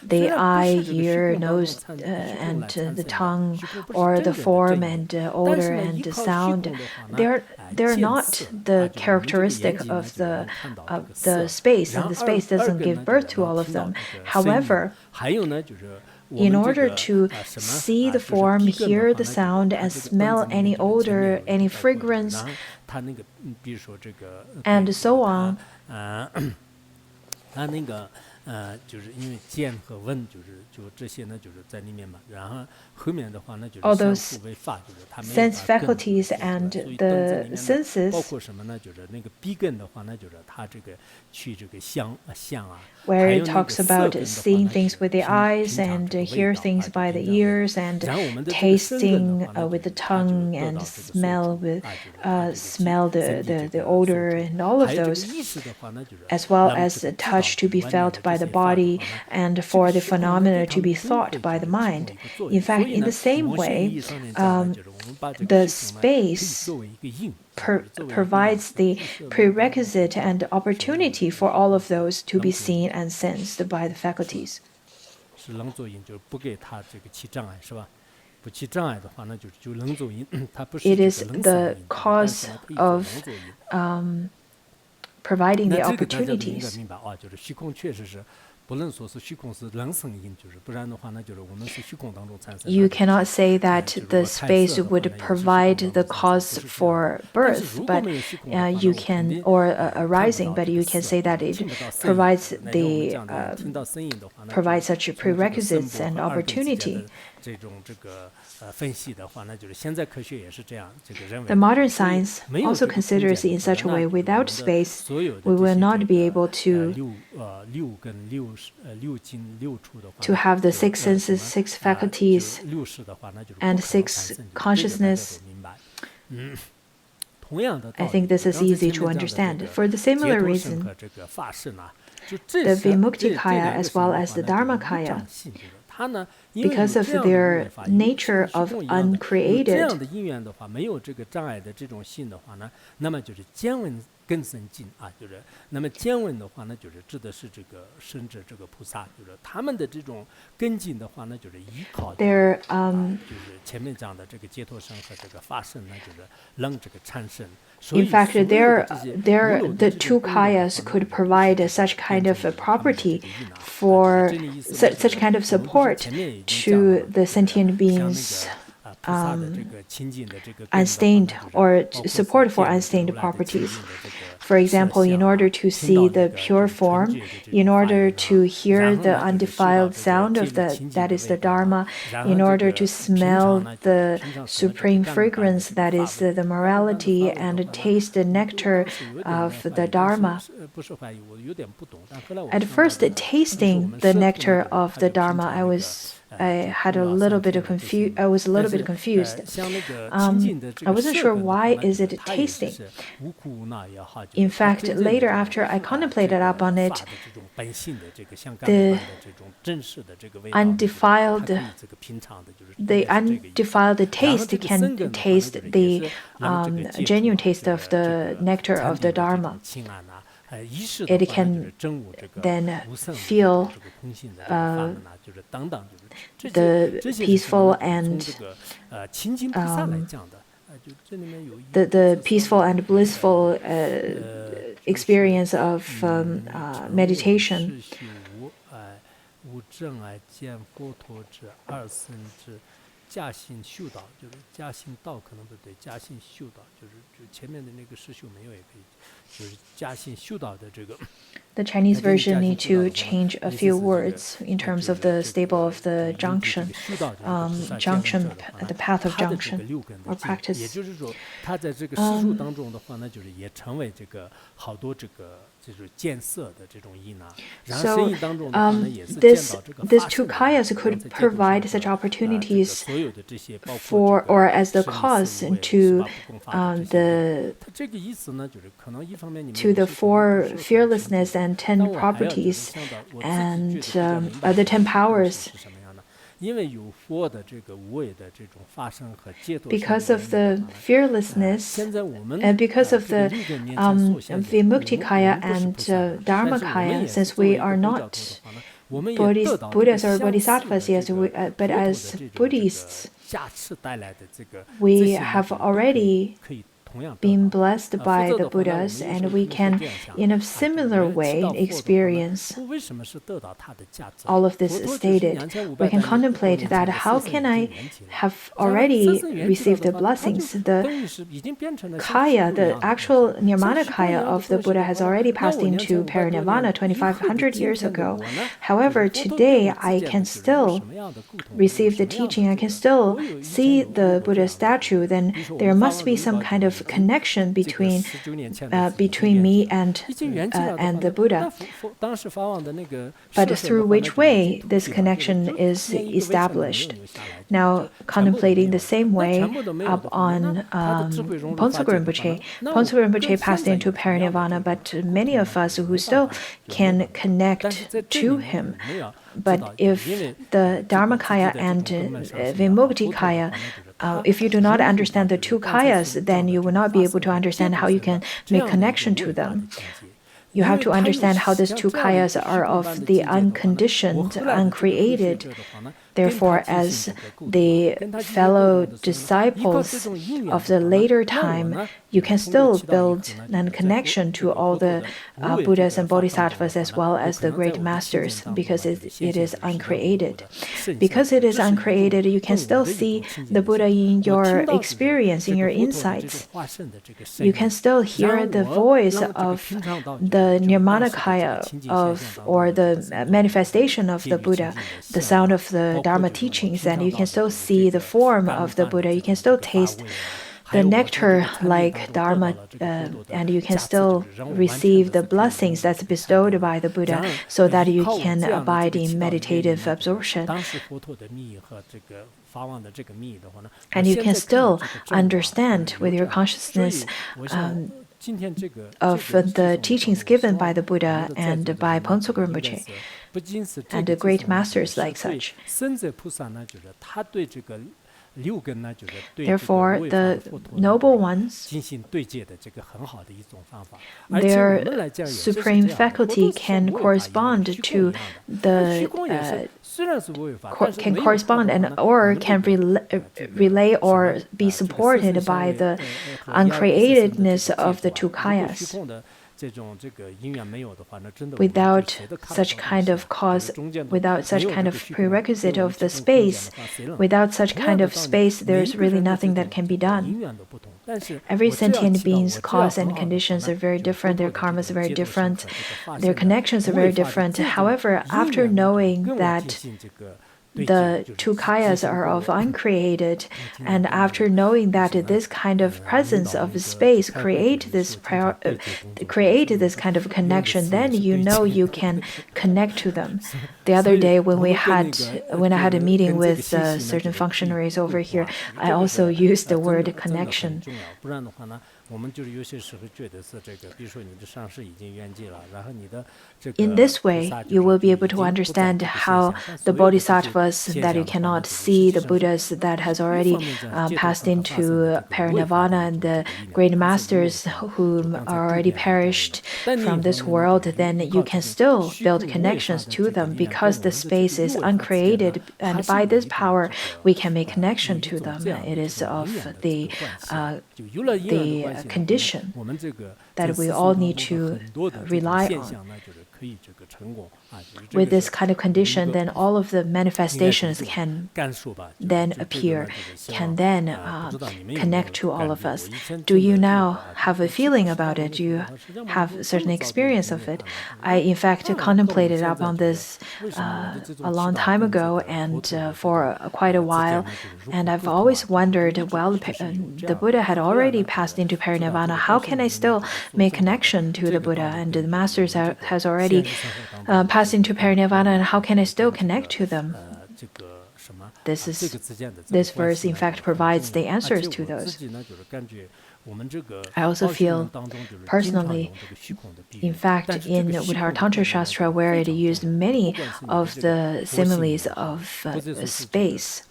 the eye, ear, nose, and the tongue, or the form and odor and the sound. They're not the characteristic of the space, and the space doesn't give birth to all of them. However, in order to see the form, hear the sound, and smell any odor, any fragrance, and so on, all those sense faculties and the senses, where it talks about seeing things with the eyes and hear things by the ears and tasting with the tongue and smell the odor and all of those, as well as the touch to be felt by the body and for the phenomena to be thought by the mind. In fact, in the same way, the space provides the prerequisite and opportunity for all of those to be seen and sensed by the faculties. It is the cause of providing the opportunities. You cannot say that the space would provide the cause for birth, but you can, or arising, but you can say that it provides provides such prerequisites and opportunity. The modern science also considers it in such a way: without space, we will not be able to have the six senses, six faculties, and six consciousness. I think this is easy to understand. For the similar reason, the Vimuktikaya as well as the Dharmakaya, because of their nature of uncreated, in fact, the two kayas could provide such kind of a property for such kind of support to the sentient beings, unstained, or support for unstained properties. For example, in order to see the pure form, in order to hear the undefiled sound of that is the Dharma, in order to smell the supreme fragrance that is the morality, and taste the nectar of the Dharma. At first, tasting the nectar of the Dharma, I was a little bit confused. I wasn't sure why is it tasting. In fact, later after I contemplated upon it, the undefiled taste can taste the genuine taste of the nectar of the Dharma. It can then feel the peaceful and the peaceful and blissful experience of meditation. The Chinese version need to change a few words in terms of the stable of the junction, the path of junction or practice. So these two kayas could provide such opportunities for, or as the cause to the four fearlessness and 10 properties and the 10 powers. Because of the fearlessness, and because of the Vimuktikaya and Dharmakaya, since we are not Buddhas or Bodhisattvas, yes, but as Buddhists, we have already been blessed by the Buddhas, and we can, in a similar way, experience all of this stated. We can contemplate that how can I have already received the blessings? The kaya, the actual nirmana kaya of the Buddha has already passed into parinirvana 2,500 years ago. However, today I can still receive the teaching. I can still see the Buddha statue. Then there must be some kind of connection between me and the Buddha. But through which way this connection is established? Now, contemplating the same way up on Ponsokul Rinpoche. Ponsokul Rinpoche passed into parinirvana, but many of us who still can connect to him. But if the Dharmakaya and Vimuktikaya, if you do not understand the two kayas, then you will not be able to understand how you can make connection to them. You have to understand how these two kayas are of the unconditioned, uncreated. Therefore, as the fellow disciples of the later time, you can still build a connection to all the Buddhas and Bodhisattvas as well as the great masters, because it is uncreated. Because it is uncreated, you can still see the Buddha in your experience, in your insights. You can still hear the voice of the Nirmanakaya or the manifestation of the Buddha, the sound of the Dharma teachings, and you can still see the form of the Buddha. You can still taste the nectar like Dharma, and you can still receive the blessings that's bestowed by the Buddha so that you can abide in meditative absorption. And you can still understand with your consciousness of the teachings given by the Buddha and by Ponsokul Rinpoche and the great masters like such. Therefore, the noble ones, their supreme faculty can correspond to the can correspond and or can relay or be supported by the uncreatedness of the two kayas. Without such kind of cause, without such kind of prerequisite of the space, without such kind of space, there's really nothing that can be done. Every sentient being's cause and conditions are very different, their karmas are very different, their connections are very different. However, after knowing that the two kayas are of uncreated, and after knowing that this kind of presence of space create this kind of connection, then you know you can connect to them. The other day when I had a meeting with certain functionaries over here, I also used the word connection. In this way, you will be able to understand how the bodhisattvas that you cannot see, the Buddhas that has already passed into parinirvana, and the great masters who are already perished from this world, then you can still build connections to them because the space is uncreated, and by this power we can make connection to them. It is of the condition that we all need to rely on. With this kind of condition, then all of the manifestations can then appear, can then connect to all of us. Do you now have a feeling about it? Do you have a certain experience of it? I, in fact, contemplated upon this a long time ago and for quite a while. And I've always wondered, well, the Buddha had already passed into parinirvana. How can I still make connection to the Buddha? And the Masters has already passed into parinirvana, and how can I still connect to them? This verse, in fact, provides the answers to those. I also feel personally, in fact, in Uttaratantra Shastra, where it used many of the similes of space,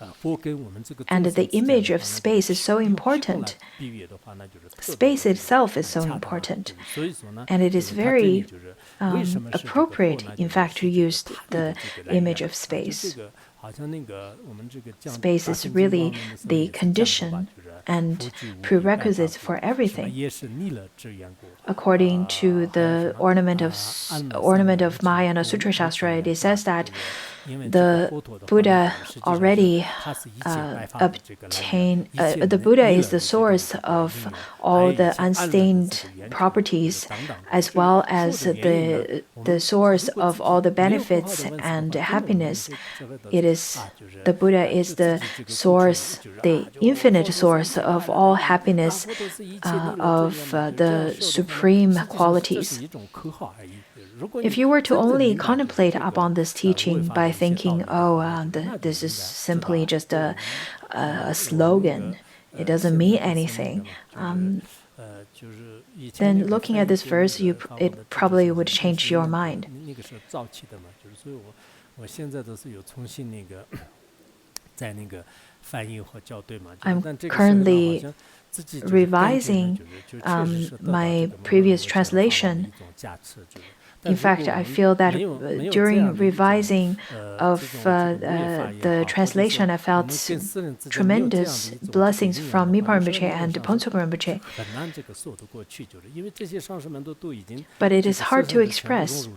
and the image of space is so important. Space itself is so important, and it is very appropriate, in fact, to use the image of space. Space is really the condition and prerequisites for everything. According to the ornament of Mahayana Sutra Shastra, it says that the Buddha already obtained. The Buddha is the source of all the unstained properties, as well as the source of all the benefits and happiness. The Buddha is the source, the infinite source of all happiness, of the supreme qualities. If you were to only contemplate upon this teaching by thinking, this is simply just a slogan, it doesn't mean anything, then looking at this verse, it probably would change your mind. I'm currently revising my previous translation. In fact, I feel that during revising of the translation, I felt tremendous blessings from Mipa Rinpoche and Ponsok Rinpoche. But it is hard to express.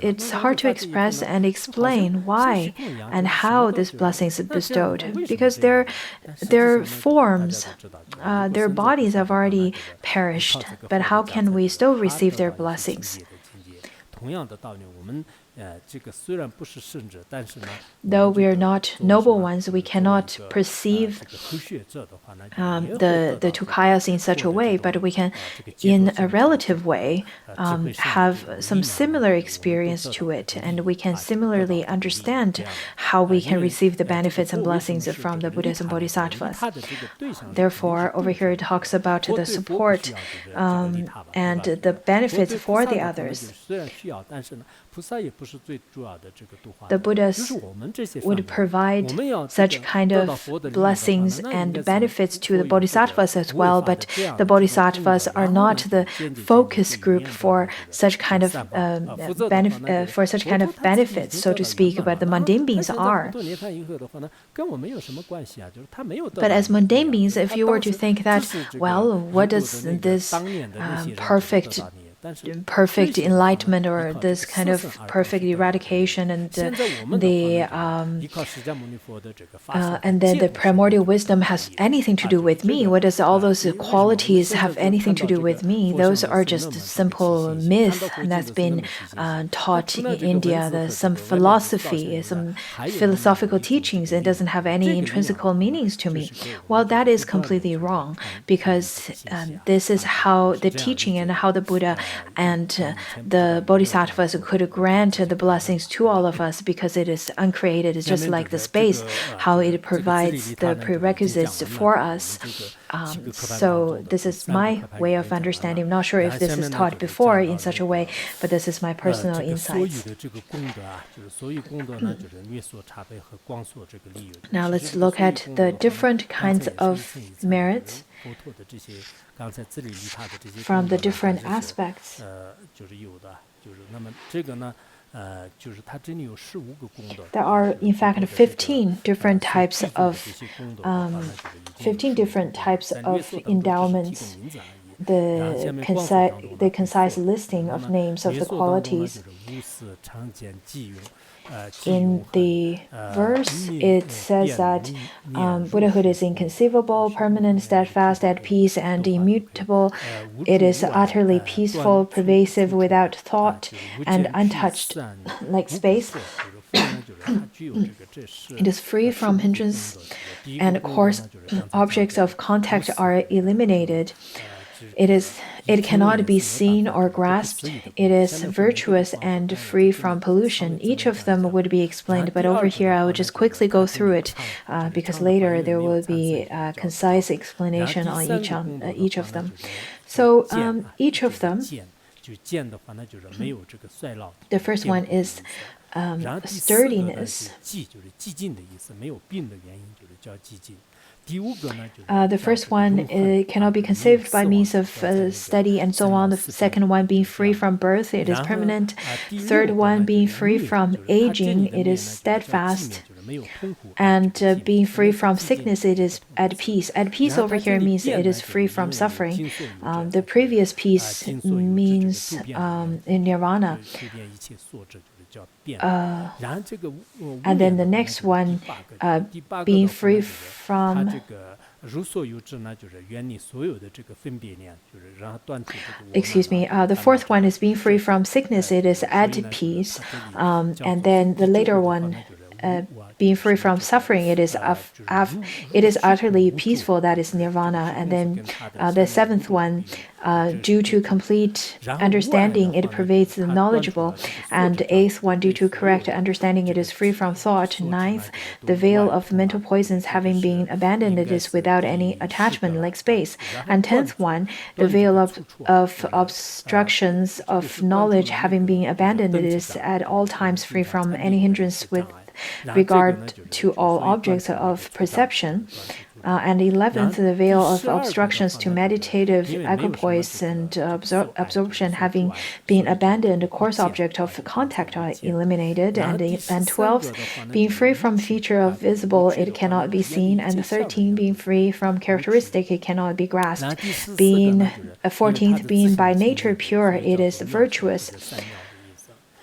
It's hard to express and explain why and how this blessing is bestowed, because their forms, their bodies have already perished. But how can we still receive their blessings? Though we are not noble ones, we cannot perceive the two kayas in such a way, but we can, in a relative way, have some similar experience to it, and we can similarly understand how we can receive the benefits and blessings from the Buddhas and Bodhisattvas. Therefore, over here it talks about the support and the benefits for the others. The Buddhas would provide such kind of blessings and benefits to the Bodhisattvas as well, but the Bodhisattvas are not the focus group for such kind of benefits, so to speak, but the mundane beings are. But as mundane beings, if you were to think that, well, what does this perfect enlightenment or this kind of perfect eradication and then the primordial wisdom has anything to do with me? What does all those qualities have anything to do with me? Those are just simple myth that's been taught in India. There's some philosophy, some philosophical teachings. It doesn't have any intrinsical meanings to me. Well, that is completely wrong, because this is how the teaching and how the Buddha and the Bodhisattvas could grant the blessings to all of us, because it is uncreated. It's just like the space, how it provides the prerequisites for us. So this is my way of understanding. I'm not sure if this is taught before in such a way, but this is my personal insights. Now let's look at the different kinds of merits from the different aspects. There are, in fact, 15 different types of endowments. the concise listing of names of the qualities. In the verse, it says that Buddhahood is inconceivable, permanent, steadfast, at peace, and immutable. It is utterly peaceful, pervasive, without thought, and untouched, like space. It is free from hindrance, and coarse objects of contact are eliminated. It cannot be seen or grasped. It is virtuous and free from pollution. Each of them would be explained, but over here I will just quickly go through it because later there will be a concise explanation on each of them. So each of them, the first one is sturdiness. The first one cannot be conceived by means of study and so on. The second one being free from birth, it is permanent. Third one being free from aging, it is steadfast. And being free from sickness, it is at peace. At peace over here means it is free from suffering. The previous peace means in nirvana. And then the next one, being free from. Excuse me. The fourth one is being free from sickness. It is at peace. And then the later one, being free from suffering, it is utterly peaceful. That is nirvana. And then the seventh one, due to complete understanding, it pervades the knowledgeable. And the eighth one, due to correct understanding, it is free from thought. Ninth, the veil of mental poisons having been abandoned, it is without any attachment, like space. And tenth one, the veil of obstructions of knowledge having been abandoned, it is at all times free from any hindrance with regard to all objects of perception. And 11th, the veil of obstructions to meditative equipoise and absorption having been abandoned, the coarse object of contact are eliminated. And 12th, being free from feature of visible, it cannot be seen. And 13th, being free from characteristic, it cannot be grasped. 14th, being by nature pure, it is virtuous.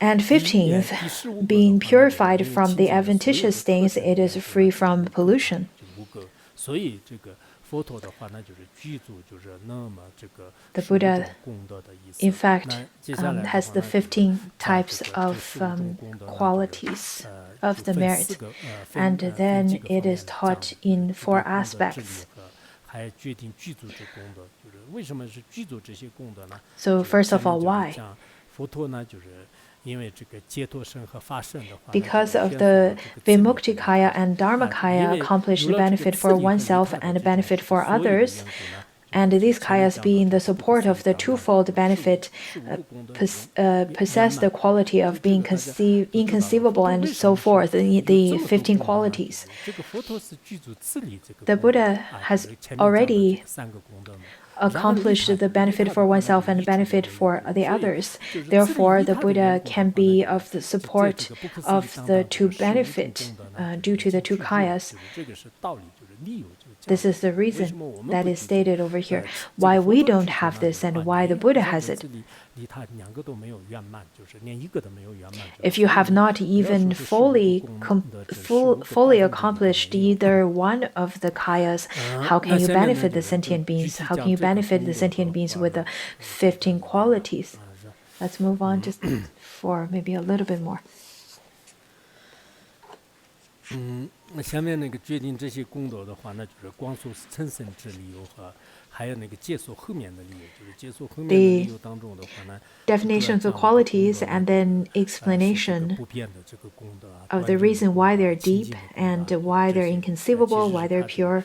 And 15th, being purified from the adventitious stains, it is free from pollution. The Buddha, in fact, has the 15 types of qualities of the merit, and then it is taught in 4 aspects. So first of all, why? Because of the Vimuktikaya and Dharmakaya accomplish the benefit for oneself and the benefit for others, and these kayas being the support of the twofold benefit possess the quality of being inconceivable and so forth, the 15 qualities. The Buddha has already accomplished the benefit for oneself and benefit for the others. Therefore, the Buddha can be of the support of the two benefit due to the two kayas. This is the reason that is stated over here, why we don't have this and why the Buddha has it. If you have not even fully accomplished either one of the kayas, how can you benefit the sentient beings? How can you benefit the sentient beings with the 15 qualities? Let's move on just for maybe a little bit more. 下面那个决定这些功德的话呢，就是光速成圣之理由和还有那个解锁后面的理由，就是解锁后面的理由当中的话呢 definition of the qualities and then explanation of the reason why they're deep and why they're inconceivable, why they're pure.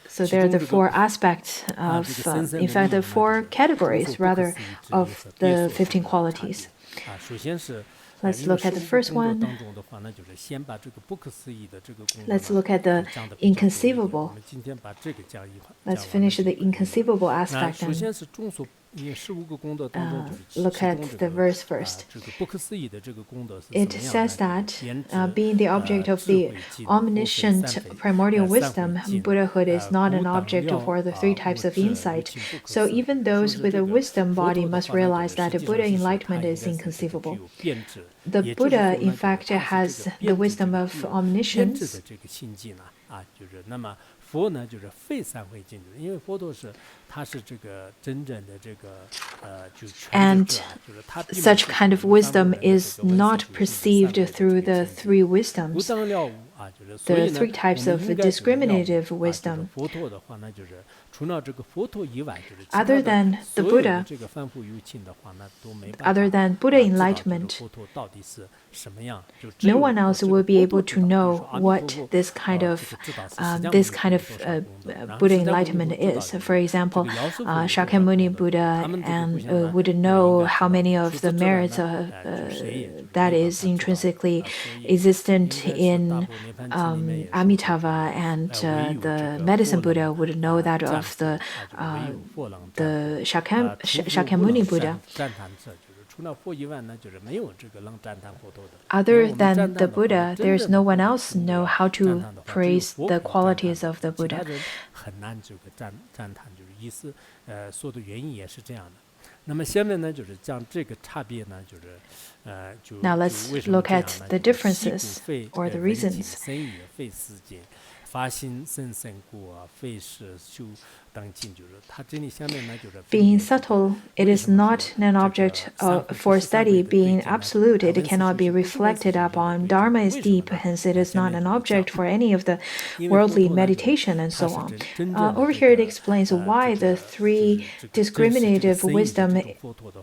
So there are the 4 aspects of, in fact, the 4 categories rather of the 15 qualities. Let's look at the first one. Let's look at the inconceivable. Let's finish the inconceivable aspect. look at the verse first. It says that being the object of the omniscient primordial wisdom, Buddhahood is not an object for the three types of insight. So even those with a wisdom body must realize that Buddha enlightenment is inconceivable. The Buddha, in fact, has the wisdom of omniscience. And such kind of wisdom is not perceived through the three wisdoms, the three types of discriminative wisdom. Other than the Buddha, other than Buddha enlightenment, no one else will be able to know what this kind of Buddha enlightenment is. For example, Shakyamuni Buddha and would know how many of the merits that is intrinsically existent in Amitabha, and the medicine Buddha would know that of the Shakyamuni Buddha. Other than the Buddha, there is no one else know how to praise the qualities of the Buddha. Now let's look at the differences or the reasons. Being subtle, it is not an object for study. Being absolute, it cannot be reflected upon. Dharma is deep, hence it is not an object for any of the worldly meditation and so on. Over here it explains why the three discriminative wisdom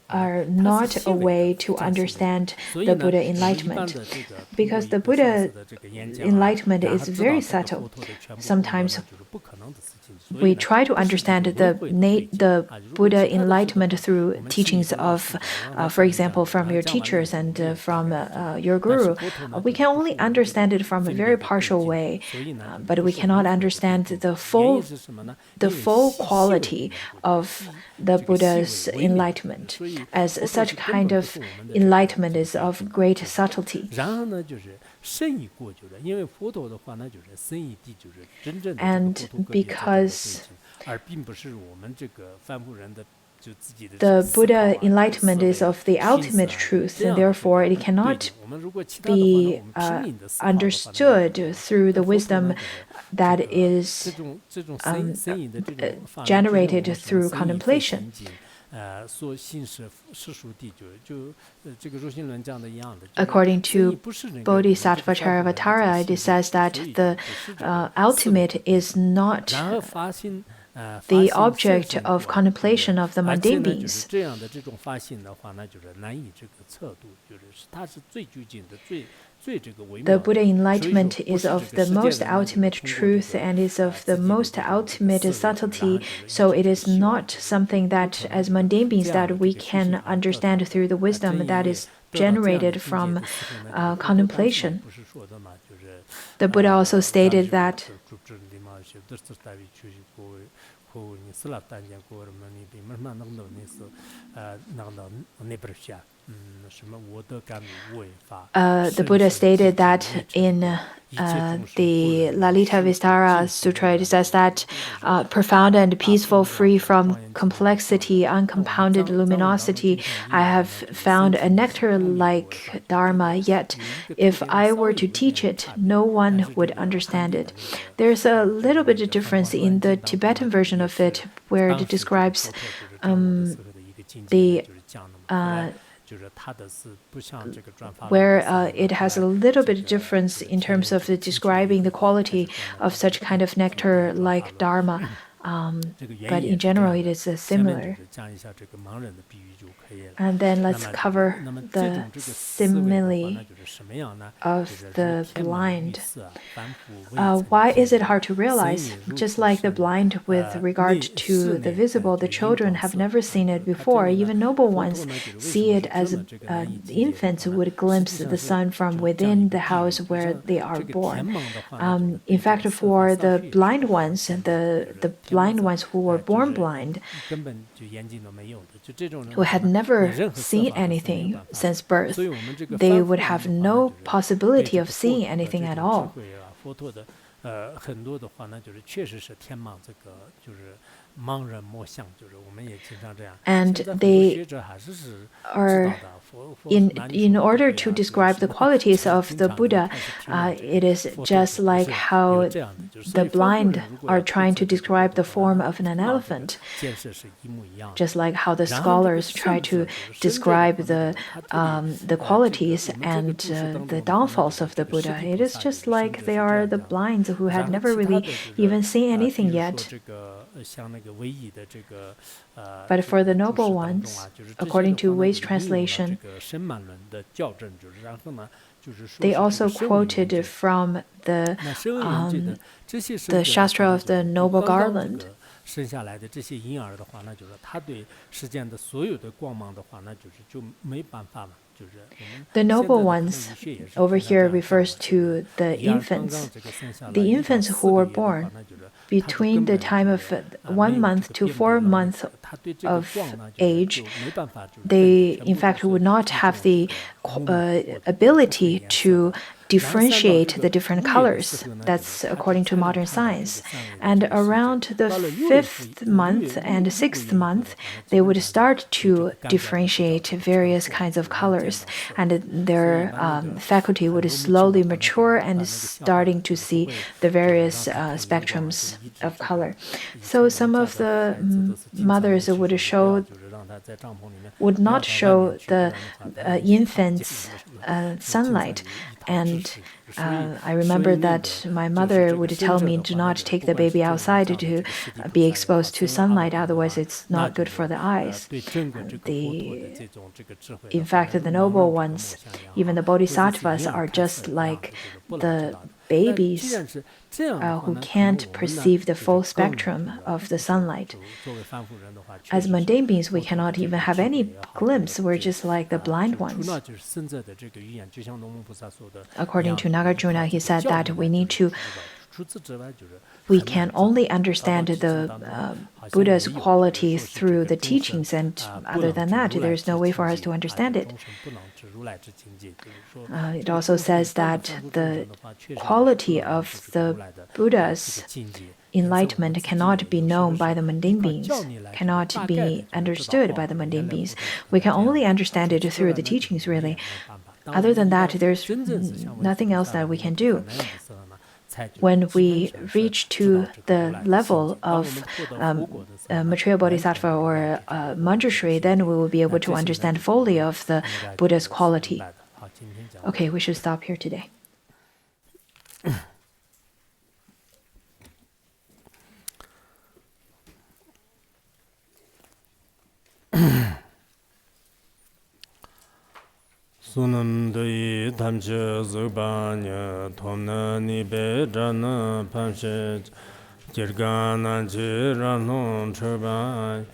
are not a way to understand the Buddha enlightenment. Because the Buddha enlightenment is very subtle. Sometimes we try to understand the Buddha enlightenment through teachings of, for example, from your teachers and from your guru. We can only understand it from a very partial way, but we cannot understand the full quality of the Buddha's enlightenment, as such kind of enlightenment is of great subtlety. And because the Buddha enlightenment is of the ultimate truth, and therefore it cannot be understood through the wisdom that is generated through contemplation. According to Bodhisattva Charyavatara, it says that the ultimate is not the object of contemplation of the mundane beings. The Buddha enlightenment is of the most ultimate truth and is of the most ultimate subtlety, so it is not something that, as mundane beings, that we can understand through the wisdom that is generated from contemplation. The Buddha also stated that the Buddha stated that in the Lalita Vistara Sutra, it says that profound and peaceful, free from complexity, uncompounded luminosity, I have found a nectar-like Dharma, yet if I were to teach it, no one would understand it. There's a little bit of difference in the Tibetan version of it, where it describes where it has a little bit of difference in terms of describing the quality of such kind of nectar-like Dharma, but in general it is similar. And then let's cover the simile of the blind. Why is it hard to realize? Just like the blind with regard to the visible, the children have never seen it before. Even noble ones see it as infants would glimpse the sun from within the house where they are born. In fact, for the blind ones, the blind ones who were born blind, who had never seen anything since birth. They would have no possibility of seeing anything at all. And they are, in order to describe the qualities of the Buddha, it is just like how the blind are trying to describe the form of an elephant, just like how the scholars try to describe the qualities and the downfalls of the Buddha. It is just like they are the blinds who had never really even seen anything yet. But for the noble ones, according to Wei's translation, they also quoted from the Shastra of the Noble Garland. The noble ones over here refers to the infants. The infants who were born between the time of 1 month to 4 months of age, they in fact would not have the ability to differentiate the different colors. That's according to modern science. And around the 5th month and 6th month, they would start to differentiate various kinds of colors, and their faculty would slowly mature and starting to see the various spectrums of color. So some of the mothers would not show the infants sunlight. And I remember that my mother would tell me, do not take the baby outside to be exposed to sunlight, otherwise it's not good for the eyes. In fact, the noble ones, even the bodhisattvas, are just like the babies who can't perceive the full spectrum of the sunlight. As mundane beings, we cannot even have any glimpse. We're just like the blind ones. According to Nagarjuna, he said that we can only understand the Buddha's qualities through the teachings, and other than that, there is no way for us to understand it. It also says that the quality of the Buddha's enlightenment cannot be known by the mundane beings, cannot be understood by the mundane beings. We can only understand it through the teachings, really. Other than that, there's nothing else that we can do. When we reach to the level of Maitreya Bodhisattva or Manjushri, then we will be able to understand fully of the Buddha's quality. Okay, we should stop here today. Sunam dui tamche zubanya tomna nibe jana panshe jirgana jirano chubai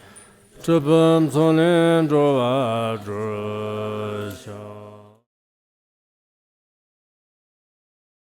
chubam sonen jowa jurusha.